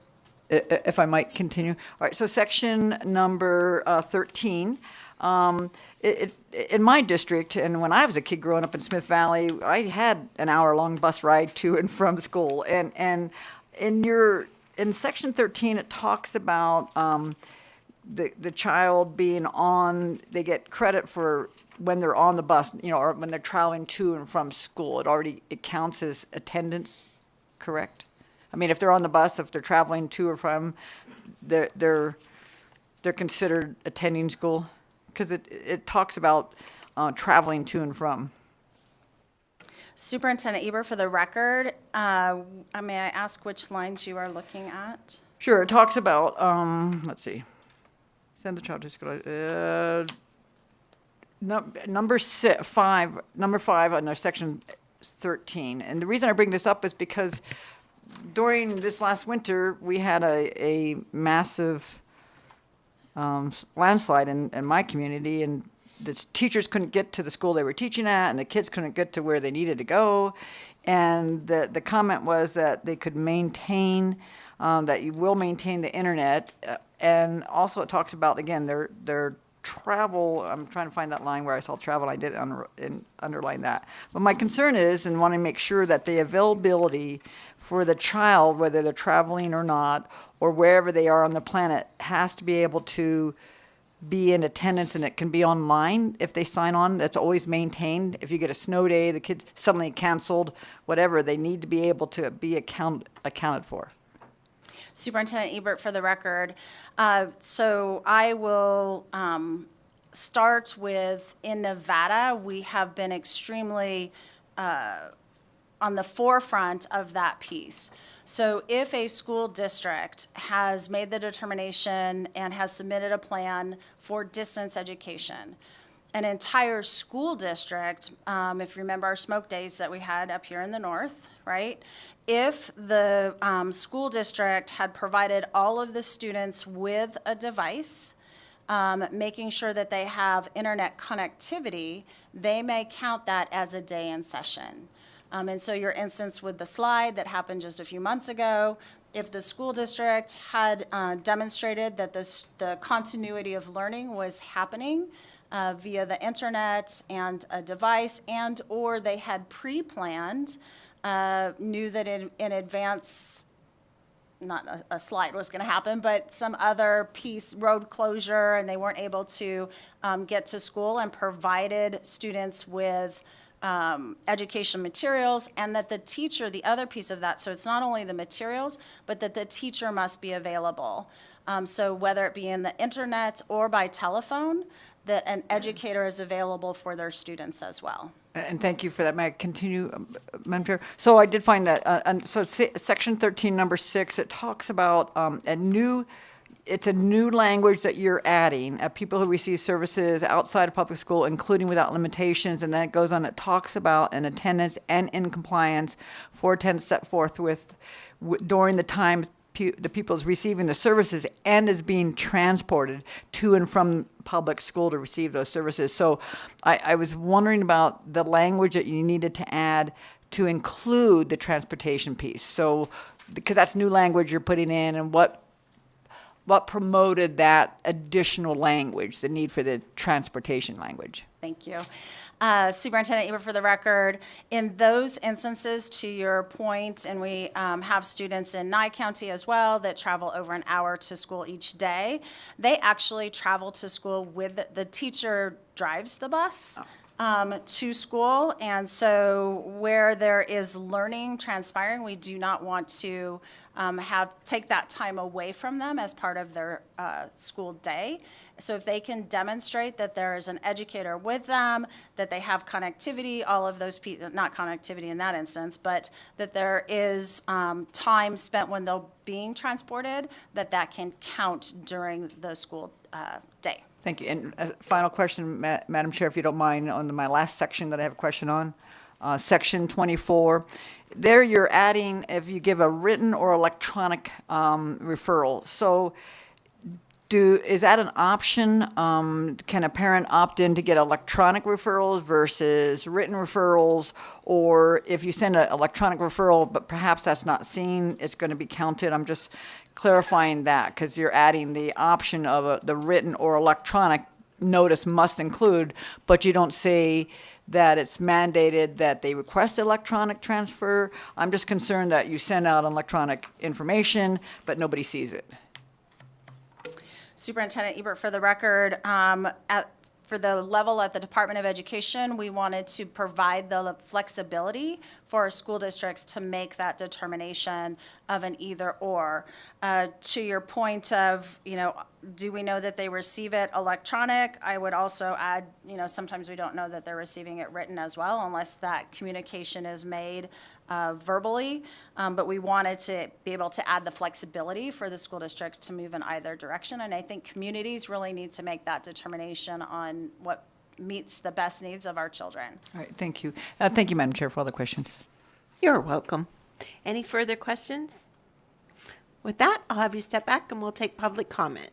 If I might continue. All right, so section number 13. In my district, and when I was a kid growing up in Smith Valley, I had an hour-long bus ride to and from school. And in section 13, it talks about the child being on, they get credit for when they're on the bus, or when they're traveling to and from school. It counts as attendance, correct? I mean, if they're on the bus, if they're traveling to or from, they're considered attending school? Because it talks about traveling to and from. Superintendent Eber, for the record, may I ask which lines you are looking at? Sure, it talks about, let's see, send the child to school. Number 5 under section 13. And the reason I bring this up is because during this last winter, we had a massive landslide in my community, and the teachers couldn't get to the school they were teaching at, and the kids couldn't get to where they needed to go. And the comment was that they could maintain, that you will maintain the internet. And also it talks about, again, their travel. I'm trying to find that line where I saw travel. I did underline that. But my concern is, and want to make sure that the availability for the child, whether they're traveling or not, or wherever they are on the planet, has to be able to be in attendance, and it can be online if they sign on. That's always maintained. If you get a snow day, the kids suddenly canceled, whatever, they need to be able to be accounted for. Superintendent Ebert, for the record, so I will start with, in Nevada, we have been extremely on the forefront of that piece. So if a school district has made the determination and has submitted a plan for distance education, an entire school district, if you remember our smoke days that we had up here in the north, right? If the school district had provided all of the students with a device, making sure that they have internet connectivity, they may count that as a day in session. And so your instance with the slide that happened just a few months ago, if the school district had demonstrated that the continuity of learning was happening via the internet and a device, and or they had pre-planned, knew that in advance, not a slide was going to happen, but some other piece, road closure, and they weren't able to get to school, and provided students with education materials, and that the teacher, the other piece of that, so it's not only the materials, but that the teacher must be available. So whether it be in the internet or by telephone, that an educator is available for their students as well. And thank you for that. May I continue, Madam Chair? So I did find that, section 13, number 6, it talks about it's a new language that you're adding, people who receive services outside of public school, including without limitations, and then it goes on, it talks about an attendance and in compliance for attendance set forth with during the time the people is receiving the services and is being transported to and from public school to receive those services. So I was wondering about the language that you needed to add to include the transportation piece. So, because that's new language you're putting in, and what promoted that additional language, the need for the transportation language? Thank you. Superintendent Eber, for the record, in those instances, to your point, and we have students in Nye County as well that travel over an hour to school each day, they actually travel to school with, the teacher drives the bus to school. And so where there is learning transpiring, we do not want to take that time away from them as part of their school day. So if they can demonstrate that there is an educator with them, that they have connectivity, all of those pieces, not connectivity in that instance, but that there is time spent when they're being transported, that can count during the school day. Thank you. And a final question, Madam Chair, if you don't mind, on my last section that I have a question on, section 24. There you're adding if you give a written or electronic referral. So is that an option? Can a parent opt in to get electronic referrals versus written referrals? Or if you send an electronic referral, but perhaps that's not seen, it's going to be counted? I'm just clarifying that, because you're adding the option of the written or electronic notice must include, but you don't say that it's mandated that they request electronic transfer. I'm just concerned that you send out electronic information, but nobody sees it. Superintendent Ebert, for the record, for the level at the Department of Education, we wanted to provide the flexibility for our school districts to make that determination of an either or. To your point of, do we know that they receive it electronic? I would also add, sometimes we don't know that they're receiving it written as well unless that communication is made verbally. But we wanted to be able to add the flexibility for the school districts to move in either direction. And I think communities really need to make that determination on what meets the best needs of our children. All right, thank you. Thank you, Madam Chair, for all the questions. You're welcome. Any further questions? With that, I'll have you step back and we'll take public comment.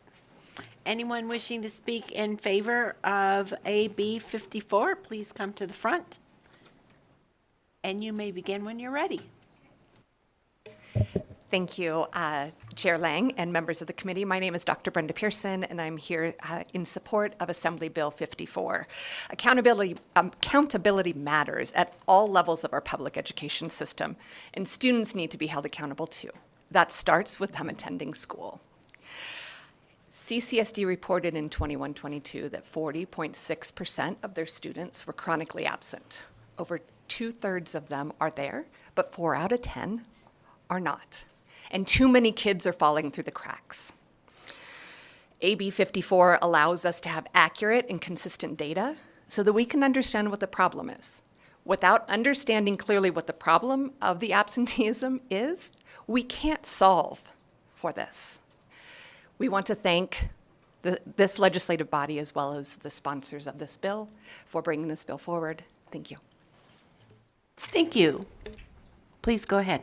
Anyone wishing to speak in favor of AB 54, please come to the front. And you may begin when you're ready. Thank you, Chair Lang and members of the committee. My name is Dr. Brenda Pearson, and I'm here in support of Assembly Bill 54. Accountability matters at all levels of our public education system, and students need to be held accountable too. That starts with them attending school. CCSD reported in 21-22 that 40.6% of their students were chronically absent. Over 2/3 of them are there, but 4 out of 10 are not. And too many kids are falling through the cracks. AB 54 allows us to have accurate and consistent data so that we can understand what the problem is. Without understanding clearly what the problem of the absenteeism is, we can't solve for this. We want to thank this legislative body as well as the sponsors of this bill for bringing this bill forward. Thank you. Thank you. Please go ahead.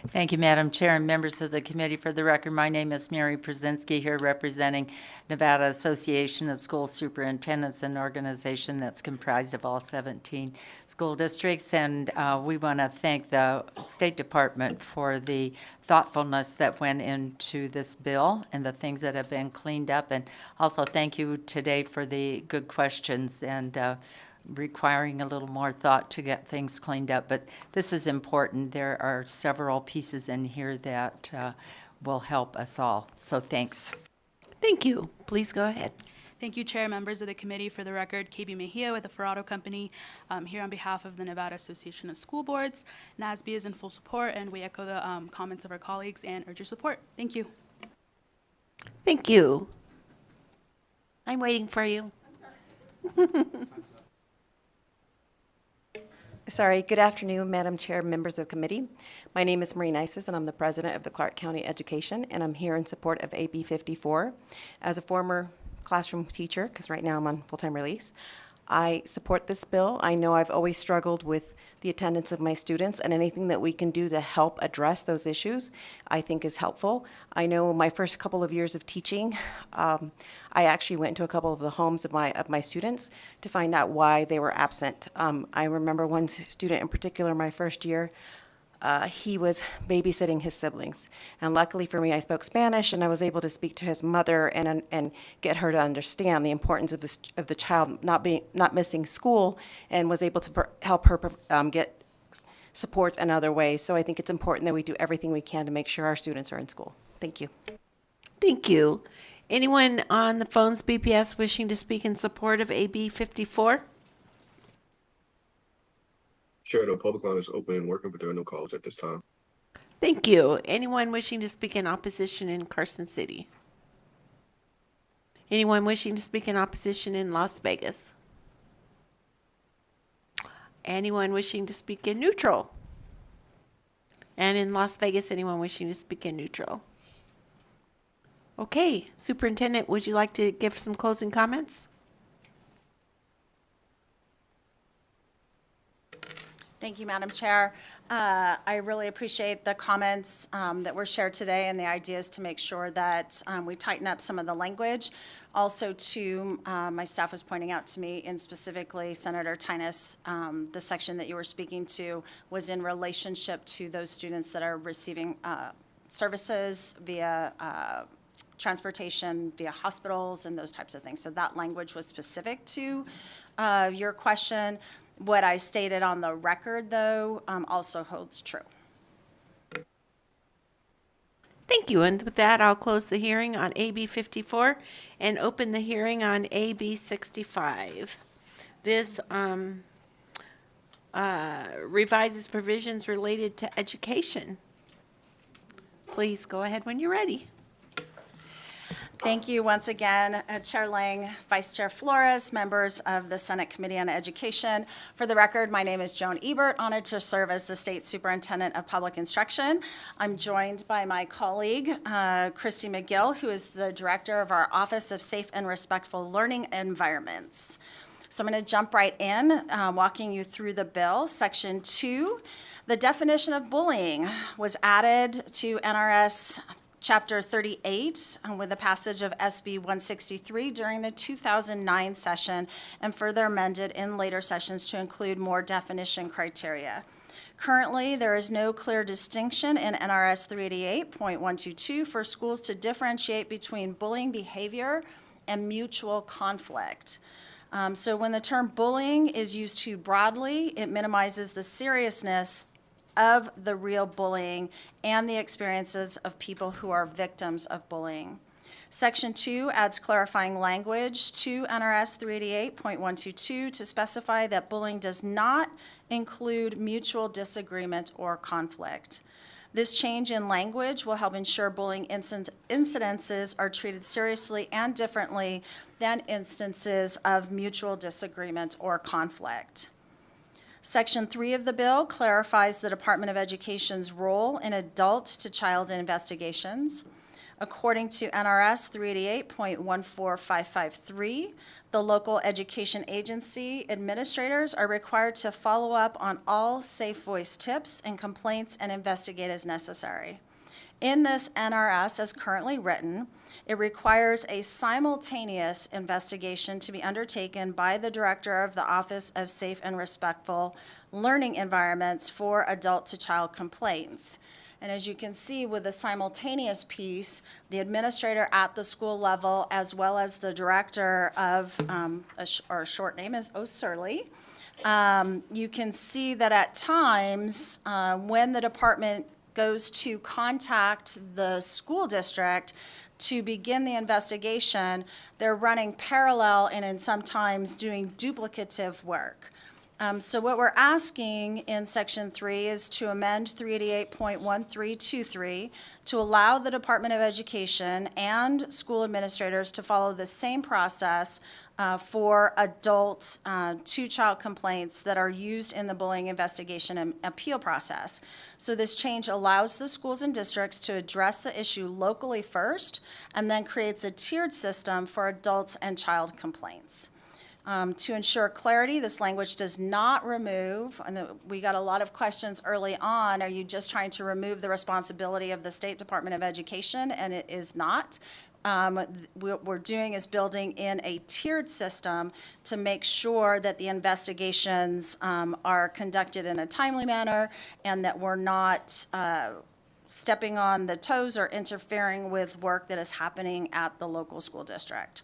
Thank you, Madam Chair and members of the committee. For the record, my name is Mary Przinski, here representing Nevada Association of School Superintendents, an organization that's comprised of all 17 school districts. And we want to thank the State Department for the thoughtfulness that went into this bill and the things that have been cleaned up. And also thank you today for the good questions and requiring a little more thought to get things cleaned up. But this is important. There are several pieces in here that will help us all. So thanks. Thank you. Please go ahead. Thank you, Chair, members of the committee. For the record, KB Mejia with the Ferrado Company, here on behalf of the Nevada Association of School Boards. NASB is in full support, and we echo the comments of our colleagues and urge your support. Thank you. Thank you. I'm waiting for you. Sorry, good afternoon, Madam Chair, members of the committee. My name is Maureen Isis, and I'm the president of the Clark County Education, and I'm here in support of AB 54. As a former classroom teacher, because right now I'm on full-time release, I support this bill. I know I've always struggled with the attendance of my students, and anything that we can do to help address those issues, I think is helpful. I know my first couple of years of teaching, I actually went to a couple of the homes of my students to find out why they were absent. I remember one student in particular, my first year, he was babysitting his siblings. And luckily for me, I spoke Spanish, and I was able to speak to his mother and get her to understand the importance of the child not missing school, and was able to help her get supports in other ways. So I think it's important that we do everything we can to make sure our students are in school. Thank you. Thank you. Anyone on the phones BPS wishing to speak in support of AB 54? Chair, the public line is open and working, but there are no calls at this time. Thank you. Anyone wishing to speak in opposition in Carson City? Anyone wishing to speak in opposition in Las Vegas? Anyone wishing to speak in neutral? And in Las Vegas, anyone wishing to speak in neutral? Okay, Superintendent, would you like to give some closing comments? Thank you, Madam Chair. I really appreciate the comments that were shared today and the ideas to make sure that we tighten up some of the language. Also, my staff was pointing out to me, and specifically Senator Tynes, the section that you were speaking to was in relationship to those students that are receiving services via transportation, via hospitals, and those types of things. So that language was specific to your question. What I stated on the record, though, also holds true. Thank you. And with that, I'll close the hearing on AB 54 and open the hearing on AB 65. This revises provisions related to education. Please go ahead when you're ready. Thank you once again, Chair Lang, Vice Chair Flores, members of the Senate Committee on Education. For the record, my name is Joan Ebert, honored to serve as the State Superintendent of Public Instruction. I'm joined by my colleague, Christy McGill, who is the Director of our Office of Safe and Respectful Learning Environments. So I'm going to jump right in, walking you through the bill. Section 2, the definition of bullying was added to NRS Chapter 38 with the passage of SB 163 during the 2009 session and further amended in later sessions to include more definition criteria. Currently, there is no clear distinction in NRS 388.122 for schools to differentiate between bullying behavior and mutual conflict. So when the term bullying is used too broadly, it minimizes the seriousness of the real bullying and the experiences of people who are victims of bullying. Section 2 adds clarifying language to NRS 388.122 to specify that bullying does not include mutual disagreement or conflict. This change in language will help ensure bullying incidences are treated seriously and differently than instances of mutual disagreement or conflict. Section 3 of the bill clarifies the Department of Education's role in adult-to-child investigations. According to NRS 388.14553, the local education agency administrators are required to follow up on all safe voice tips and complaints and investigate as necessary. In this NRS, as currently written, it requires a simultaneous investigation to be undertaken by the Director of the Office of Safe and Respectful Learning Environments for adult-to-child complaints. And as you can see with the simultaneous piece, the administrator at the school level, as well as the director of, our short name is OSERLI, you can see that at times when the department goes to contact the school district to begin the investigation, they're running parallel and sometimes doing duplicative work. So what we're asking in Section 3 is to amend 388.1323 to allow the Department of Education and school administrators to follow the same process for adult to-child complaints that are used in the bullying investigation and appeal process. So this change allows the schools and districts to address the issue locally first and then creates a tiered system for adults and child complaints. To ensure clarity, this language does not remove, and we got a lot of questions early on, are you just trying to remove the responsibility of the State Department of Education? And it is not. What we're doing is building in a tiered system to make sure that the investigations are conducted in a timely manner and that we're not stepping on the toes or interfering with work that is happening at the local school district.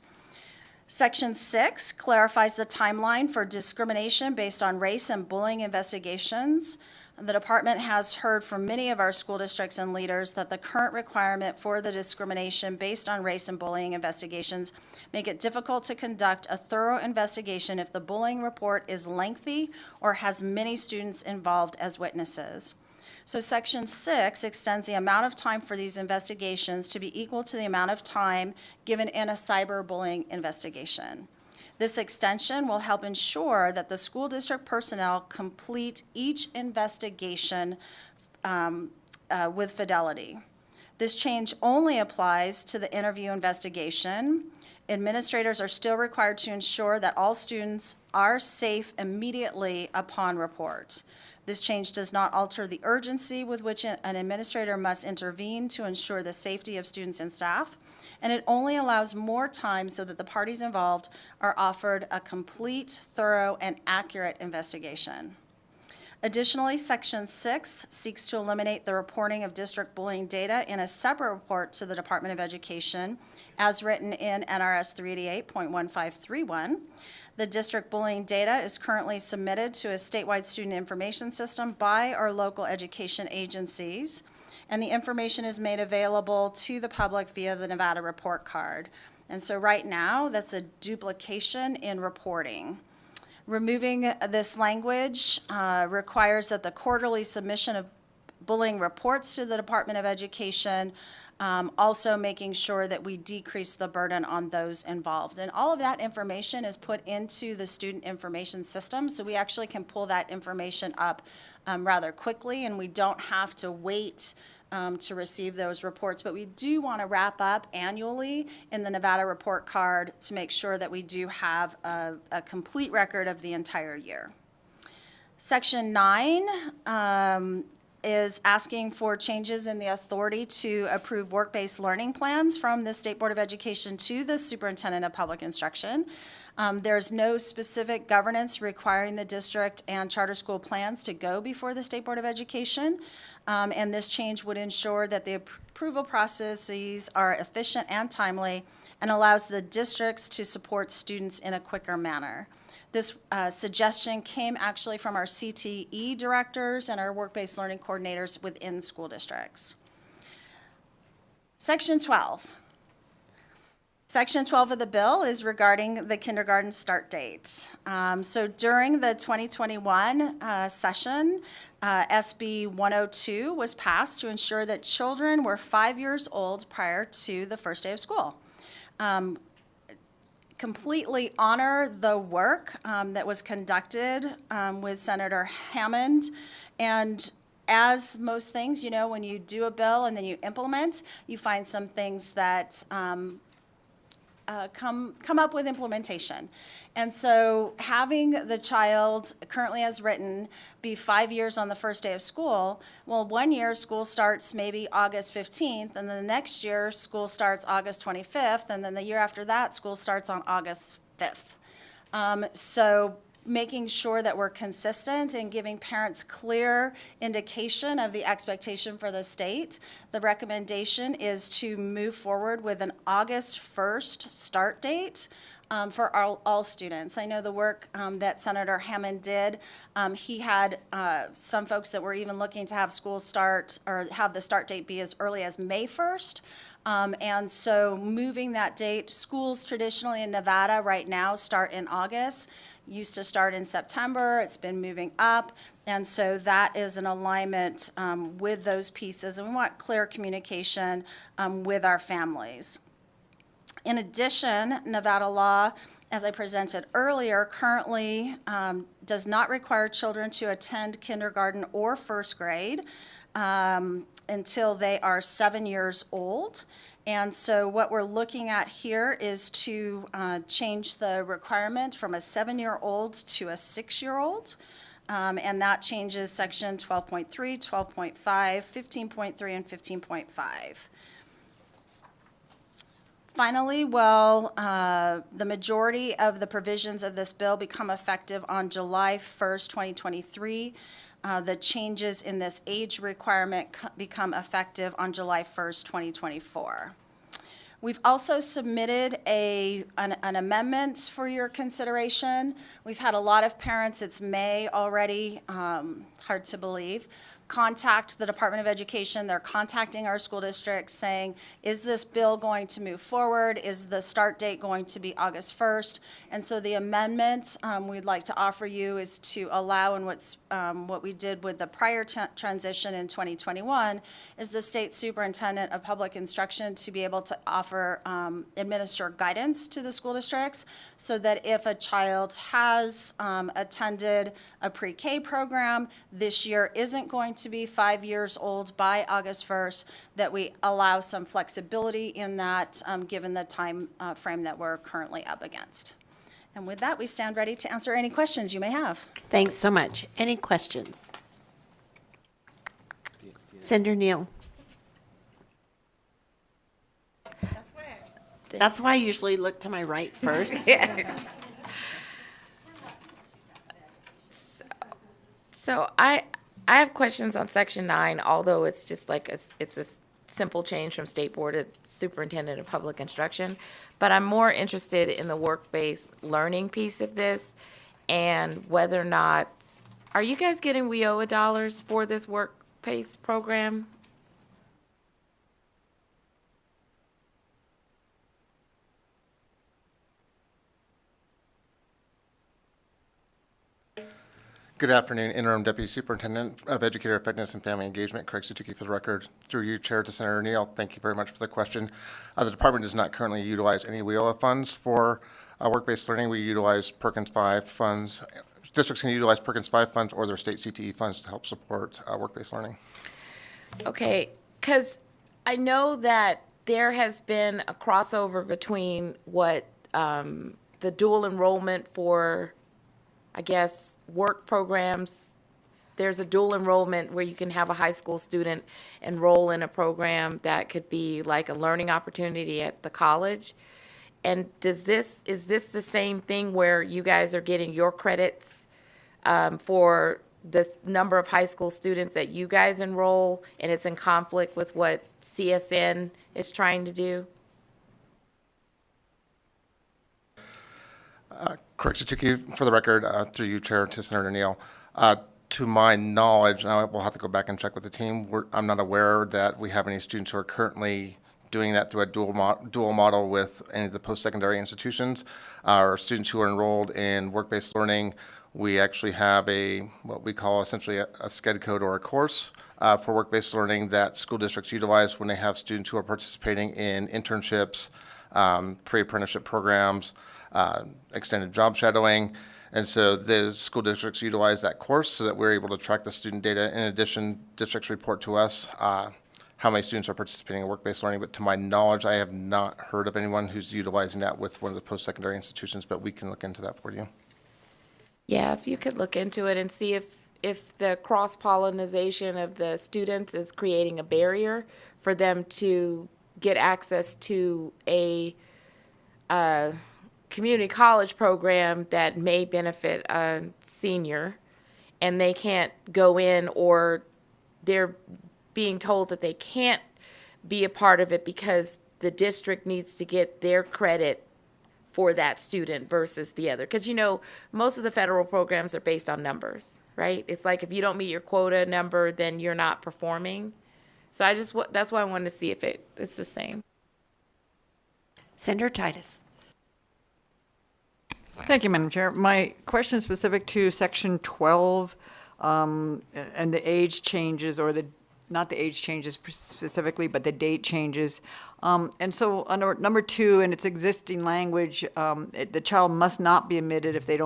Section 6 clarifies the timeline for discrimination based on race and bullying investigations. The department has heard from many of our school districts and leaders that the current requirement for the discrimination based on race and bullying investigations make it difficult to conduct a thorough investigation if the bullying report is lengthy or has many students involved as witnesses. So Section 6 extends the amount of time for these investigations to be equal to the amount of time given in a cyberbullying investigation. This extension will help ensure that the school district personnel complete each investigation with fidelity. This change only applies to the interview investigation. Administrators are still required to ensure that all students are safe immediately upon report. This change does not alter the urgency with which an administrator must intervene to ensure the safety of students and staff, and it only allows more time so that the parties involved are offered a complete, thorough, and accurate investigation. Additionally, Section 6 seeks to eliminate the reporting of district bullying data in a separate report to the Department of Education, as written in NRS 388.1531. The district bullying data is currently submitted to a statewide student information system by our local education agencies, and the information is made available to the public via the Nevada report card. And so right now, that's a duplication in reporting. Removing this language requires that the quarterly submission of bullying reports to the Department of Education, also making sure that we decrease the burden on those involved. And all of that information is put into the student information system, so we actually can pull that information up rather quickly, and we don't have to wait to receive those reports. But we do want to wrap up annually in the Nevada report card to make sure that we do have a complete record of the entire year. Section 9 is asking for changes in the authority to approve work-based learning plans from the State Board of Education to the Superintendent of Public Instruction. There's no specific governance requiring the district and charter school plans to go before the State Board of Education. And this change would ensure that the approval processes are efficient and timely and allows the districts to support students in a quicker manner. This suggestion came actually from our CTE directors and our work-based learning coordinators within school districts. Section 12. Section 12 of the bill is regarding the kindergarten start date. So during the 2021 session, SB 102 was passed to ensure that children were 5 years old prior to the first day of school. Completely honor the work that was conducted with Senator Hammond. And as most things, you know, when you do a bill and then you implement, you find some things that come up with implementation. And so having the child currently as written be 5 years on the first day of school, well, 1 year school starts maybe August 15th, and then the next year school starts August 25th, and then the year after that school starts on August 5th. So making sure that we're consistent and giving parents clear indication of the expectation for the state. The recommendation is to move forward with an August 1st start date for all students. I know the work that Senator Hammond did. He had some folks that were even looking to have school start or have the start date be as early as May 1st. And so moving that date, schools traditionally in Nevada right now start in August, used to start in September, it's been moving up, and so that is an alignment with those pieces, and we want clear communication with our families. In addition, Nevada law, as I presented earlier, currently does not require children to attend kindergarten or first grade until they are 7 years old. And so what we're looking at here is to change the requirement from a 7-year-old to a 6-year-old. And that changes section 12.3, 12.5, 15.3, and 15.5. Finally, the majority of the provisions of this bill become effective on July 1st, 2023. The changes in this age requirement become effective on July 1st, 2024. We've also submitted an amendment for your consideration. We've had a lot of parents, it's May already, hard to believe, contact the Department of Education. They're contacting our school districts saying, is this bill going to move forward? Is the start date going to be August 1st? And so the amendment we'd like to offer you is to allow, and what we did with the prior transition in 2021, is the state superintendent of public instruction to be able to offer, administer guidance to the school districts, so that if a child has attended a pre-K program, this year isn't going to be 5 years old by August 1st, that we allow some flexibility in that, given the time frame that we're currently up against. And with that, we stand ready to answer any questions you may have. Thanks so much. Any questions? Senator Neal. That's why I usually look to my right first. So I have questions on section 9, although it's just like it's a simple change from state board to superintendent of public instruction. But I'm more interested in the work-based learning piece of this and whether or not, are you guys getting WIOA dollars for this work-based program? Good afternoon, Interim Deputy Superintendent of Educator Effectiveness and Family Engagement, Craig Suzuki for the record. Through you, Chair, to Senator Neal, thank you very much for the question. The department does not currently utilize any WIOA funds for work-based learning. We utilize Perkins 5 funds. Districts can utilize Perkins 5 funds or their state CTE funds to help support work-based learning. Okay, because I know that there has been a crossover between what the dual enrollment for, I guess, work programs. There's a dual enrollment where you can have a high school student enroll in a program that could be like a learning opportunity at the college. And is this the same thing where you guys are getting your credits for the number of high school students that you guys enroll, and it's in conflict with what CSN is trying to do? Craig Suzuki, for the record, through you, Chair, to Senator Neal. To my knowledge, and I will have to go back and check with the team, I'm not aware that we have any students who are currently doing that through a dual model with any of the post-secondary institutions. Our students who are enrolled in work-based learning, we actually have what we call essentially a SCED code or a course for work-based learning that school districts utilize when they have students who are participating in internships, pre-apprenticeship programs, extended job shadowing. And so the school districts utilize that course so that we're able to track the student data. In addition, districts report to us how many students are participating in work-based learning. But to my knowledge, I have not heard of anyone who's utilizing that with one of the post-secondary institutions, but we can look into that for you. Yeah, if you could look into it and see if the cross-pollination of the students is creating a barrier for them to get access to a community college program that may benefit a senior, and they can't go in, or they're being told that they can't be a part of it because the district needs to get their credit for that student versus the other. Because, you know, most of the federal programs are based on numbers, right? It's like if you don't meet your quota number, then you're not performing. So that's why I wanted to see if it's the same. Senator Titus. Thank you, Madam Chair. My question is specific to Section 12 and the age changes, or not the age changes specifically, but the date changes. And so under number 2, in its existing language, the child must not be admitted if they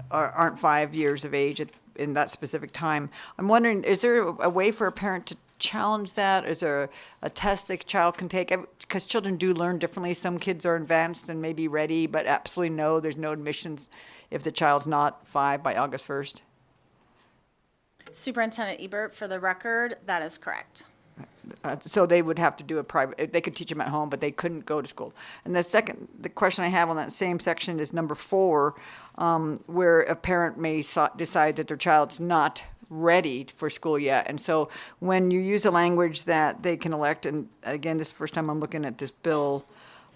aren't 5 years of age in that specific time. I'm wondering, is there a way for a parent to challenge that? Is there a test the child can take? Because children do learn differently. Some kids are advanced and may be ready, but absolutely no, there's no admissions if the child's not 5 by August 1st. Superintendent Ebert, for the record, that is correct. So they would have to do a private, they could teach them at home, but they couldn't go to school. And the question I have on that same section is number 4, where a parent may decide that their child's not ready for school yet. And so when you use a language that they can elect, and again, this is the first time I'm looking at this bill,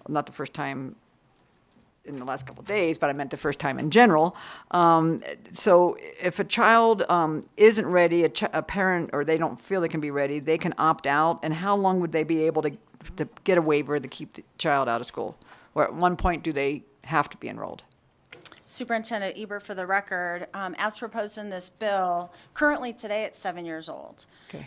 not the first time in the last couple of days, but I meant the first time in general. So if a child isn't ready, a parent, or they don't feel they can be ready, they can opt out. And how long would they be able to get a waiver to keep the child out of school? Or at one point, do they have to be enrolled? Superintendent Ebert, for the record, as proposed in this bill, currently today it's 7 years old. Okay.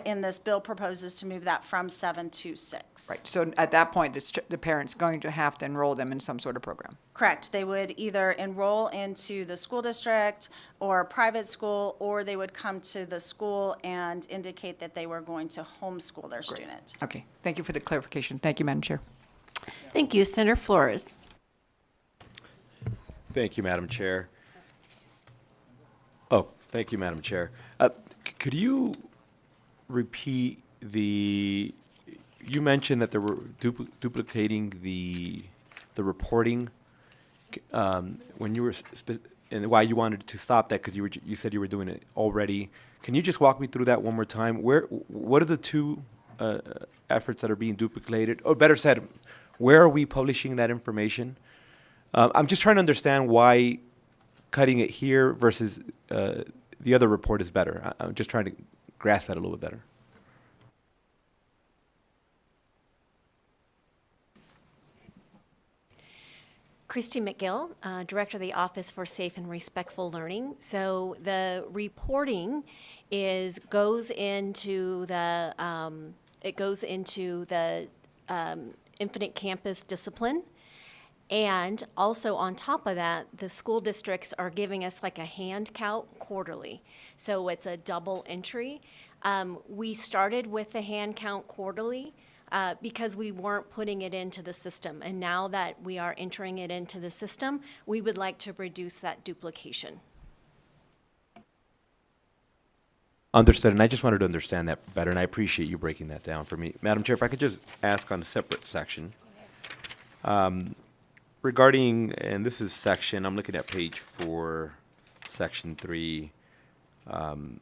In this bill proposes to move that from 7 to 6. Right. So at that point, the parent's going to have to enroll them in some sort of program. Correct. They would either enroll into the school district or private school, or they would come to the school and indicate that they were going to homeschool their student. Okay. Thank you for the clarification. Thank you, Madam Chair. Thank you. Senator Flores. Thank you, Madam Chair. Thank you, Madam Chair. Could you repeat you mentioned that they were duplicating the reporting when you were and why you wanted to stop that, because you said you were doing it already. Can you just walk me through that one more time? What are the two efforts that are being duplicated? Or better said, where are we publishing that information? I'm just trying to understand why cutting it here versus the other report is better. I'm just trying to grasp that a little bit better. Christy McGill, Director of the Office for Safe and Respectful Learning. So the reporting goes into the Infinite Campus Discipline. And also on top of that, the school districts are giving us like a hand count quarterly. So it's a double entry. We started with the hand count quarterly because we weren't putting it into the system. And now that we are entering it into the system, we would like to reduce that duplication. Understood, and I just wanted to understand that better, and I appreciate you breaking that down for me. Madam Chair, if I could just ask on a separate section. Regarding, and this is section, I'm looking at page 4, section 3, and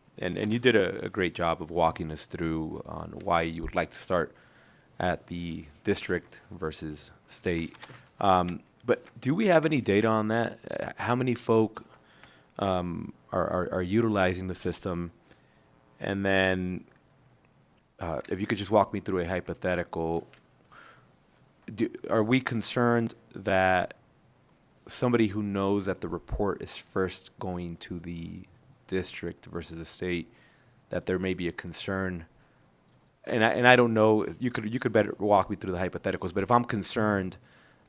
you did a great job of walking us through on why you would like to start at the district versus state. But do we have any data on that? How many folk are utilizing the system? And then if you could just walk me through a hypothetical, are we concerned that somebody who knows that the report is first going to the district versus the state, that there may be a concern? And I don't know, you could better walk me through the hypotheticals, but if I'm concerned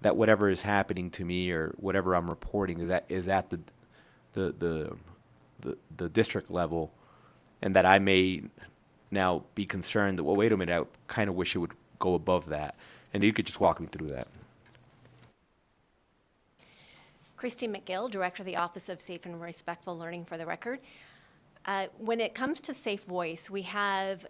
that whatever is happening to me or whatever I'm reporting is at the district level, and that I may now be concerned that, well, wait a minute, I kind of wish it would go above that. And you could just walk me through that. Christy McGill, Director of the Office of Safe and Respectful Learning, for the record. When it comes to Safe Voice, we have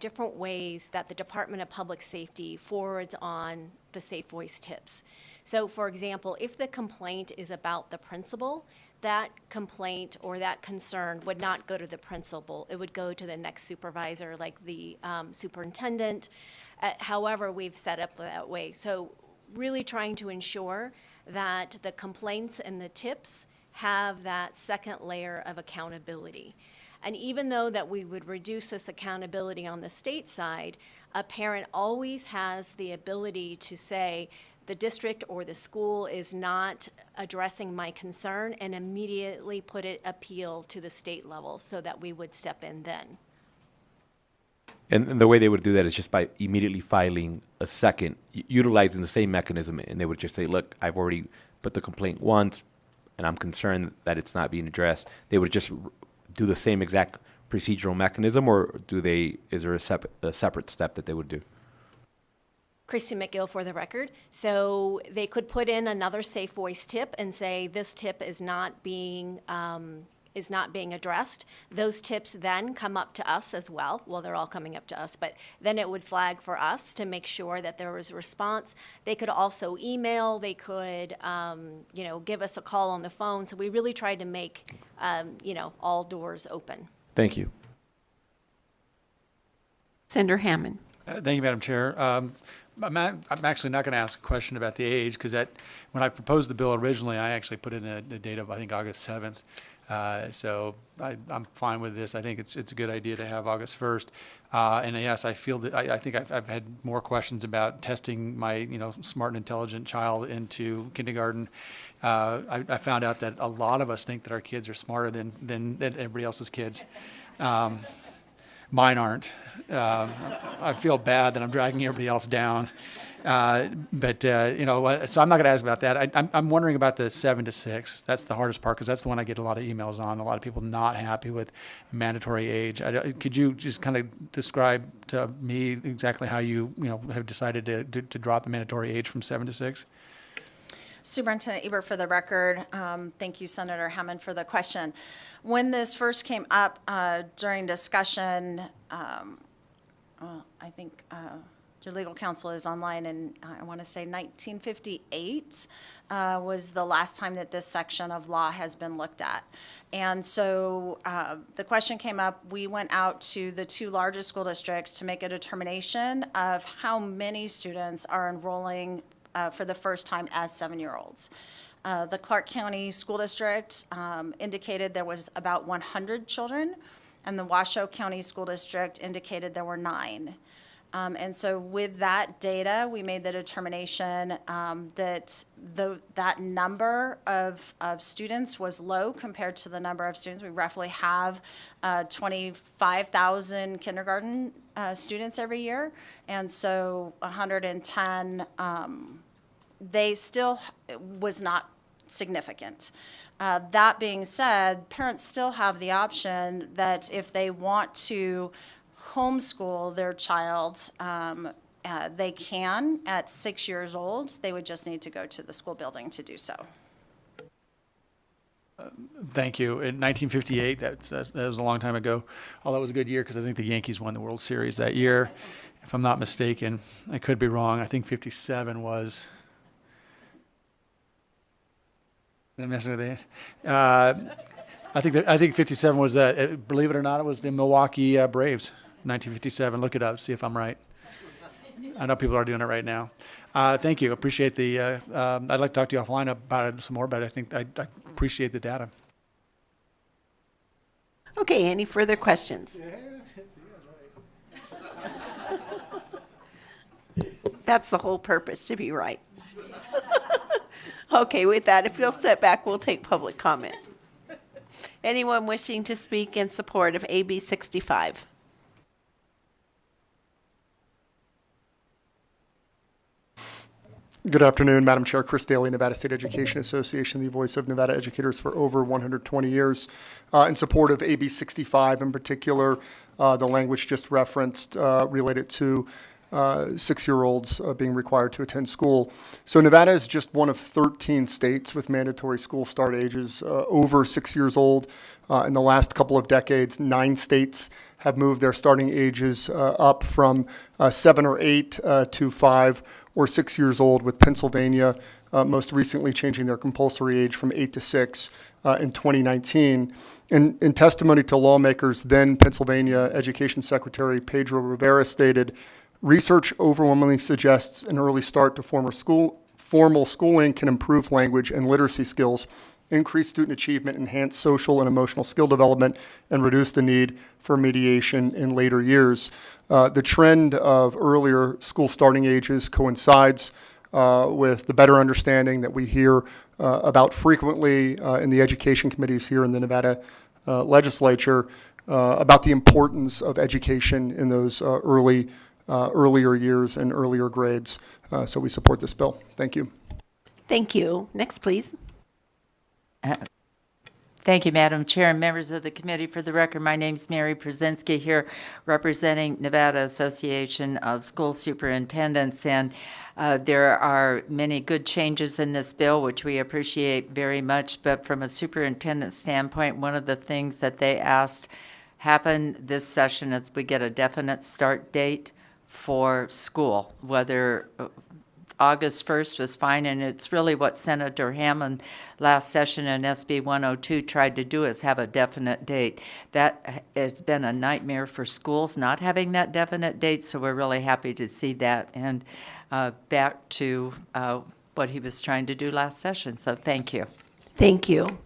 different ways that the Department of Public Safety forwards on the Safe Voice tips. So, for example, if the complaint is about the principal, that complaint or that concern would not go to the principal. It would go to the next supervisor, like the superintendent. However, we've set up that way. So really trying to ensure that the complaints and the tips have that second layer of accountability. And even though that we would reduce this accountability on the state side, a parent always has the ability to say, the district or the school is not addressing my concern, and immediately put it appeal to the state level so that we would step in then. And the way they would do that is just by immediately filing a second, utilizing the same mechanism, and they would just say, look, I've already put the complaint once, and I'm concerned that it's not being addressed. They would just do the same exact procedural mechanism, or is there a separate step that they would do? Christy McGill, for the record. So they could put in another Safe Voice tip and say this tip is not being addressed. Those tips then come up to us as well. Well, they're all coming up to us, but then it would flag for us to make sure that there was a response. They could also email. They could, give us a call on the phone. So we really tried to make, all doors open. Thank you. Senator Hammond. Thank you, Madam Chair. I'm actually not going to ask a question about the age, because when I proposed the bill originally, I actually put in a date of, I think, August 7th. So I'm fine with this. I think it's a good idea to have August 1st. And yes, I feel that I think I've had more questions about testing my smart and intelligent child into kindergarten. I found out that a lot of us think that our kids are smarter than everybody else's kids. Mine aren't. I feel bad that I'm dragging everybody else down. So I'm not going to ask about that. I'm wondering about the 7 to 6. That's the hardest part, because that's the one I get a lot of emails on. A lot of people not happy with mandatory age. Could you just kind of describe to me exactly how you have decided to drop the mandatory age from 7 to 6? Superintendent Ebert, for the record. Thank you, Senator Hammond, for the question. When this first came up during discussion, I think your legal counsel is online, and I want to say 1958 was the last time that this section of law has been looked at. And so the question came up, we went out to the two largest school districts to make a determination of how many students are enrolling for the first time as 7-year-olds. The Clark County School District indicated there was about 100 children, and the Washoe County School District indicated there were 9. And so with that data, we made the determination that that number of students was low compared to the number of students. We roughly have 25,000 kindergarten students every year, and so 110, they still was not significant. That being said, parents still have the option that if they want to homeschool their child, they can at 6 years old. They would just need to go to the school building to do so. Thank you. In 1958, that was a long time ago. Oh, that was a good year because I think the Yankees won the World Series that year, if I'm not mistaken. I could be wrong. I think 57 was. I'm messing with this. I think 57 was that. Believe it or not, it was the Milwaukee Braves. 1957. Look it up. See if I'm right. I know people are doing it right now. Thank you. Appreciate the. I'd like to talk to you offline about it some more, but I think I appreciate the data. Okay, any further questions? That's the whole purpose, to be right. Okay, with that, if you'll step back, we'll take public comment. Anyone wishing to speak in support of AB 65? Good afternoon, Madam Chair. Chris Daly, Nevada State Education Association, the voice of Nevada educators for over 120 years. In support of AB 65 in particular, the language just referenced related to 6-year-olds being required to attend school. So Nevada is just one of 13 states with mandatory school start ages over 6 years old. In the last couple of decades, 9 states have moved their starting ages up from 7 or 8 to 5 or 6 years old, with Pennsylvania most recently changing their compulsory age from 8 to 6 in 2019. In testimony to lawmakers, then Pennsylvania Education Secretary Pedro Rivera stated, "Research overwhelmingly suggests an early start to formal schooling can improve language and literacy skills, increase student achievement, enhance social and emotional skill development, and reduce the need for mediation in later years." The trend of earlier school starting ages coincides with the better understanding that we hear about frequently in the education committees here in the Nevada Legislature about the importance of education in those earlier years and earlier grades. So we support this bill. Thank you. Thank you. Next, please. Thank you, Madam Chair and members of the committee. For the record, my name is Mary Przenski here representing Nevada Association of School Superintendents, and there are many good changes in this bill, which we appreciate very much, but from a superintendent standpoint, one of the things that they asked happen this session is we get a definite start date for school, whether August 1st was fine, and it's really what Senator Hammond last session in SB 102 tried to do, is have a definite date. That has been a nightmare for schools not having that definite date, so we're really happy to see that, and back to what he was trying to do last session. So thank you. Thank you.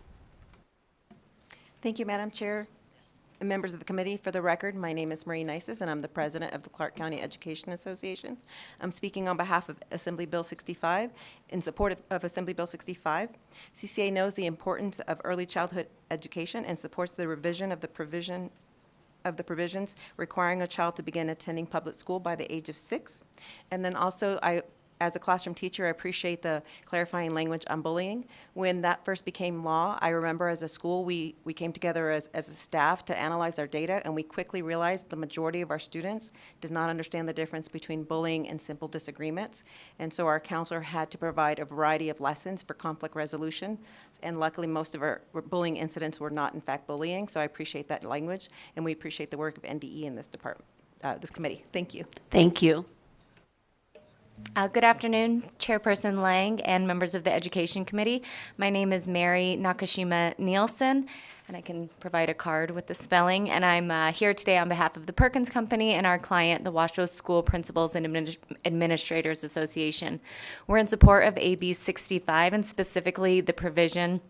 Thank you, Madam Chair. And members of the committee, for the record, my name is Marie Nices, and I'm the president of the Clark County Education Association. I'm speaking on behalf of Assembly Bill 65, in support of Assembly Bill 65. CCA knows the importance of early childhood education and supports the revision of the provisions requiring a child to begin attending public school by the age of 6. And then also, as a classroom teacher, I appreciate the clarifying language on bullying. When that first became law, I remember as a school, we came together as a staff to analyze our data, and we quickly realized the majority of our students did not understand the difference between bullying and simple disagreements. And so our counselor had to provide a variety of lessons for conflict resolution. And luckily, most of our bullying incidents were not in fact bullying, so I appreciate that language, and we appreciate the work of NDE in this department, this committee. Thank you. Thank you. Good afternoon, Chairperson Lang and members of the Education Committee. My name is Mary Nakashima Nielsen, and I can provide a card with the spelling. And I'm here today on behalf of the Perkins Company and our client, the Washoe School Principals and Administrators Association. We're in support of AB 65 and specifically the provision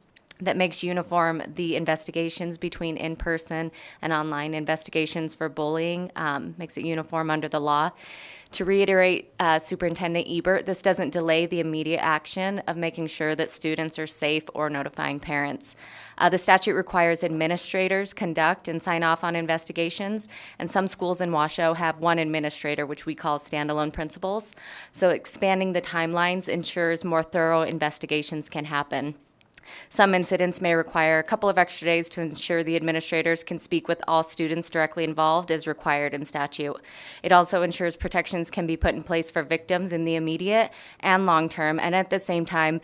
that makes uniform the investigations between in-person and online investigations for bullying, makes it uniform under the law. To reiterate Superintendent Ebert, this doesn't delay the immediate action of making sure that students are safe or notifying parents. The statute requires administrators conduct and sign off on investigations, and some schools in Washoe have one administrator, which we call standalone principals. So expanding the timelines ensures more thorough investigations can happen. Some incidents may require a couple of extra days to ensure the administrators can speak with all students directly involved as required in statute. It also ensures protections can be put in place for victims in the immediate and long term, and at the same time,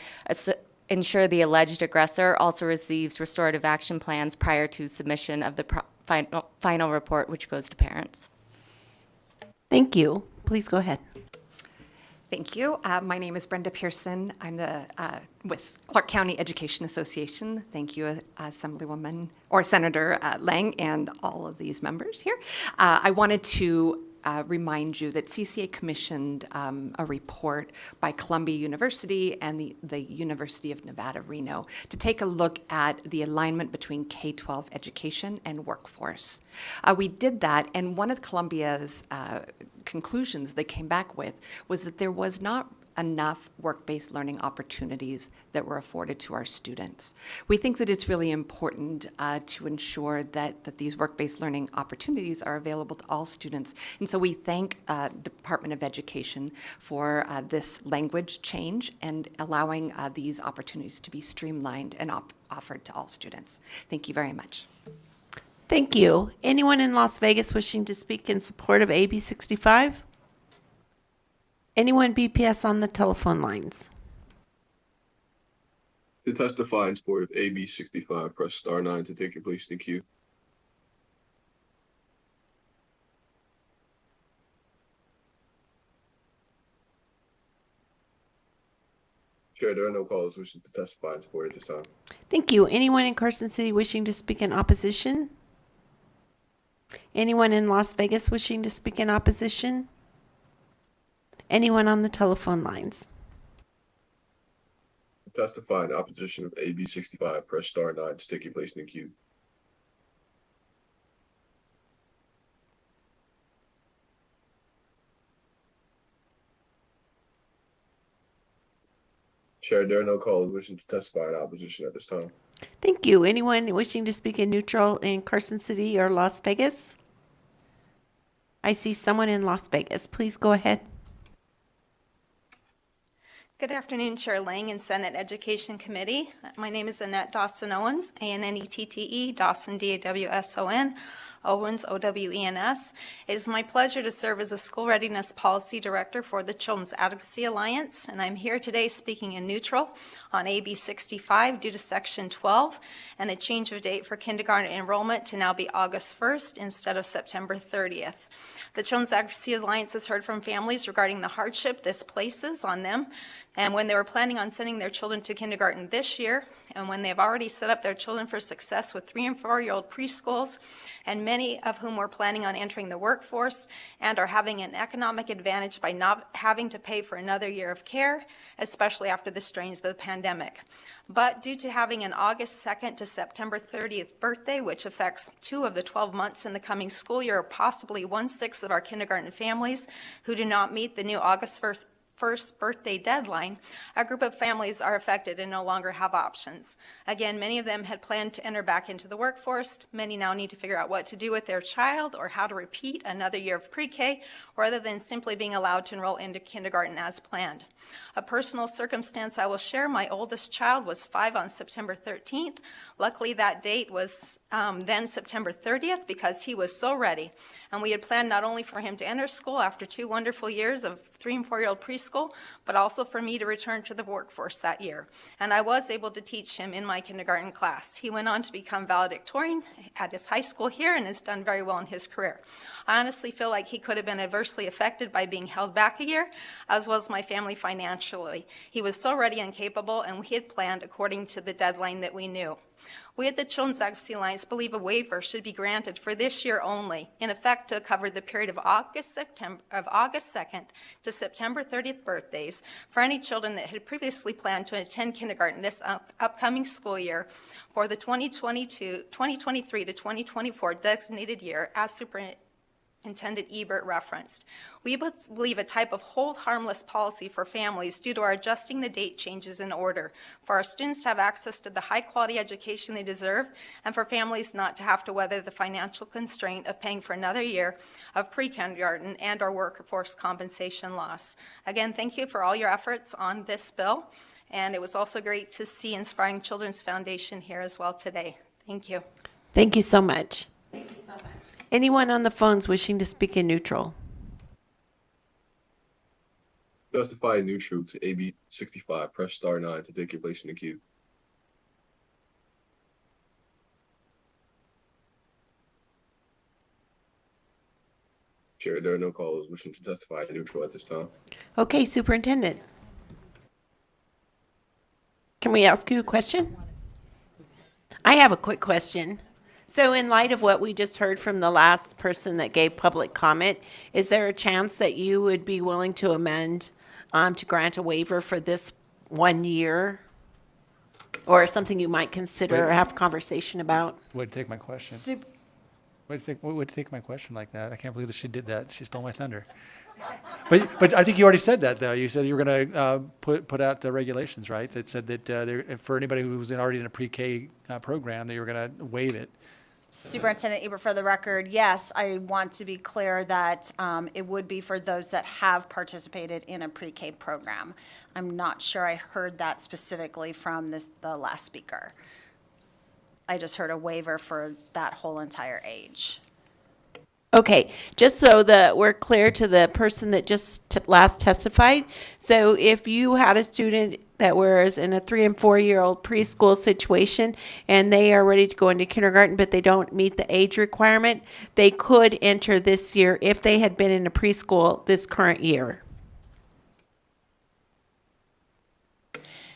ensure the alleged aggressor also receives restorative action plans prior to submission of the final report, which goes to parents. Thank you. Please go ahead. Thank you. My name is Brenda Pearson. I'm with Clark County Education Association. Thank you, Assemblywoman or Senator Lang and all of these members here. I wanted to remind you that CCA commissioned a report by Columbia University and the University of Nevada, Reno, to take a look at the alignment between K-12 education and workforce. We did that, and one of Columbia's conclusions they came back with was that there was not enough work-based learning opportunities that were afforded to our students. We think that it's really important to ensure that these work-based learning opportunities are available to all students. And so we thank Department of Education for this language change and allowing these opportunities to be streamlined and offered to all students. Thank you very much. Thank you. Anyone in Las Vegas wishing to speak in support of AB 65? Anyone BPS on the telephone lines? To testify in support of AB 65, press star 9 to take your place in the queue. Chair, there are no callers wishing to testify in support at this time. Thank you. Anyone in Carson City wishing to speak in opposition? Anyone in Las Vegas wishing to speak in opposition? Anyone on the telephone lines? To testify in opposition of AB 65, press star 9 to take your place in the queue. Chair, there are no callers wishing to testify in opposition at this time. Thank you. Anyone wishing to speak in neutral in Carson City or Las Vegas? I see someone in Las Vegas. Please go ahead. Good afternoon, Chair Lang and Senate Education Committee. My name is Annette Dawson Owens, A-N-N-E-T-T-E, Dawson, D-A-W-S-O-N, Owens, O-W-E-N-S. It is my pleasure to serve as a School Readiness Policy Director for the Children's Advocacy Alliance, and I'm here today speaking in neutral on AB 65 due to Section 12 and the change of date for kindergarten enrollment to now be August 1st instead of September 30th. The Children's Advocacy Alliance has heard from families regarding the hardship this places on them, and when they were planning on sending their children to kindergarten this year, and when they've already set up their children for success with 3- and 4-year-old preschools, and many of whom were planning on entering the workforce and are having an economic advantage by not having to pay for another year of care, especially after the strains of the pandemic. But due to having an August 2nd to September 30th birthday, which affects 2 of the 12 months in the coming school year, or possibly 1/6 of our kindergarten families who do not meet the new August 1st birthday deadline, a group of families are affected and no longer have options. Again, many of them had planned to enter back into the workforce. Many now need to figure out what to do with their child or how to repeat another year of pre-K rather than simply being allowed to enroll into kindergarten as planned. A personal circumstance I will share, my oldest child was 5 on September 13th. Luckily, that date was then September 30th because he was so ready. And we had planned not only for him to enter school after 2 wonderful years of 3- and 4-year-old preschool, but also for me to return to the workforce that year. And I was able to teach him in my kindergarten class. He went on to become valedictorian at his high school here and has done very well in his career. I honestly feel like he could have been adversely affected by being held back a year, as well as my family financially. He was so ready and capable, and we had planned according to the deadline that we knew. We at the Children's Advocacy Alliance believe a waiver should be granted for this year only, in effect to cover the period of August 2nd to September 30th birthdays for any children that had previously planned to attend kindergarten this upcoming school year for the 2023 to 2024 designated year, as Superintendent Ebert referenced. We believe a type of hold harmless policy for families due to our adjusting the date changes in order for our students to have access to the high quality education they deserve and for families not to have to weather the financial constraint of paying for another year of pre-kindergarten and or workforce compensation loss. Again, thank you for all your efforts on this bill, and it was also great to see Inspiring Children's Foundation here as well today. Thank you. Thank you so much. Anyone on the phones wishing to speak in neutral? Justify neutral to AB 65. Press star 9 to take your place in the queue. Chair, there are no callers wishing to testify neutral at this time. Okay, Superintendent. Can we ask you a question? I have a quick question. So in light of what we just heard from the last person that gave public comment, is there a chance that you would be willing to amend to grant a waiver for this 1 year? Or something you might consider or have conversation about? Way to take my question. Way to take my question like that. I can't believe that she did that. She stole my thunder. But I think you already said that, though. You said you were going to put out regulations, right? That said that for anybody who was already in a pre-K program, that you were going to waive it. Superintendent Ebert, for the record, yes, I want to be clear that it would be for those that have participated in a pre-K program. I'm not sure I heard that specifically from the last speaker. I just heard a waiver for that whole entire age. Okay, just so that we're clear to the person that just last testified. So if you had a student that was in a 3- and 4-year-old preschool situation and they are ready to go into kindergarten, but they don't meet the age requirement, they could enter this year if they had been in a preschool this current year.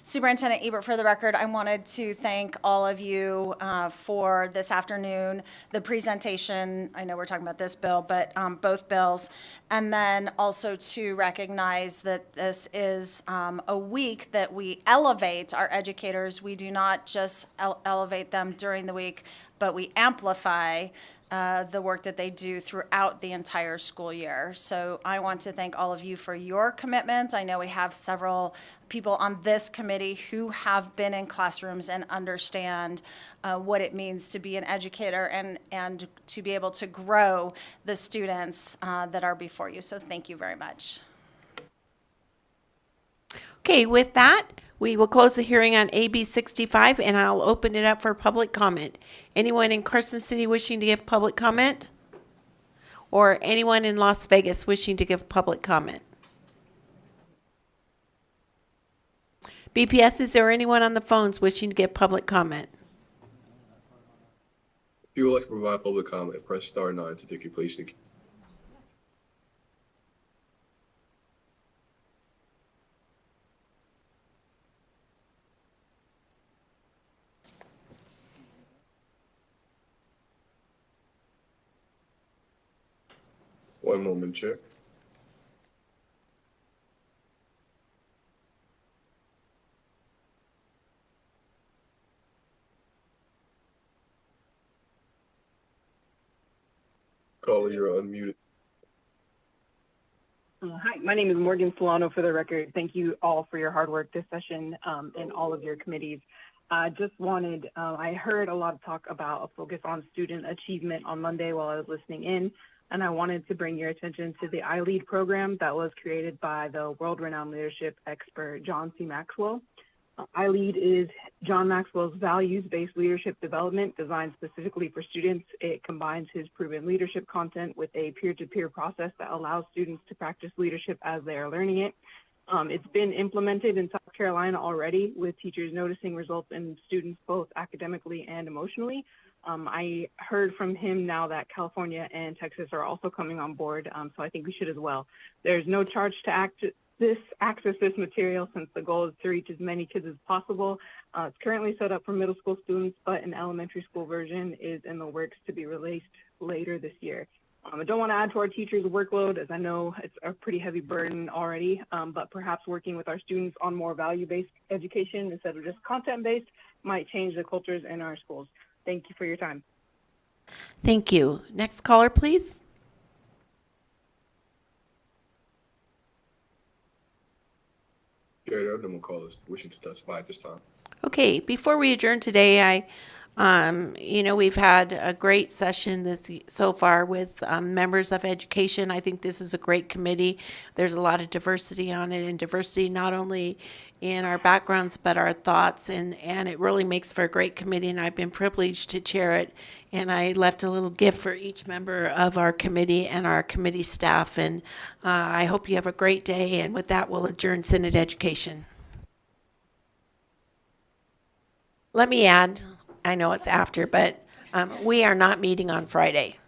Superintendent Ebert, for the record, I wanted to thank all of you for this afternoon, the presentation. I know we're talking about this bill, but both bills. And then also to recognize that this is a week that we elevate our educators. We do not just elevate them during the week, but we amplify the work that they do throughout the entire school year. So I want to thank all of you for your commitment. I know we have several people on this committee who have been in classrooms and understand what it means to be an educator and to be able to grow the students that are before you. So thank you very much. Okay, with that, we will close the hearing on AB 65 and I'll open it up for public comment. Anyone in Carson City wishing to give public comment? Or anyone in Las Vegas wishing to give public comment? BPS, is there anyone on the phones wishing to give public comment? If you would like to provide public comment, press star 9 to take your place in the queue. One moment, Chair. Caller, you're unmuted. Hi, my name is Morgan Solano for the record. Thank you all for your hard work this session and all of your committees. I just wanted, I heard a lot of talk about a focus on student achievement on Monday while I was listening in, and I wanted to bring your attention to the iLead program that was created by the world-renowned leadership expert John C. Maxwell. iLead is John Maxwell's values-based leadership development designed specifically for students. It combines his proven leadership content with a peer-to-peer process that allows students to practice leadership as they are learning it. It's been implemented in South Carolina already, with teachers noticing results in students both academically and emotionally. I heard from him now that California and Texas are also coming on board, so I think we should as well. There's no charge to access this material, since the goal is to reach as many kids as possible. It's currently set up for middle school students, but an elementary school version is in the works to be released later this year. I don't want to add to our teachers' workload, as I know it's a pretty heavy burden already, but perhaps working with our students on more value-based education instead of just content-based might change the cultures in our schools. Thank you for your time. Thank you. Next caller, please. Chair, there are no more callers wishing to testify at this time. Okay, before we adjourn today, we've had a great session so far with members of education. I think this is a great committee. There's a lot of diversity on it, and diversity not only in our backgrounds but our thoughts, and it really makes for a great committee, and I've been privileged to chair it. And I left a little gift for each member of our committee and our committee staff, and I hope you have a great day, and with that, we'll adjourn Senate Education. Let me add, I know it's after, but we are not meeting on Friday.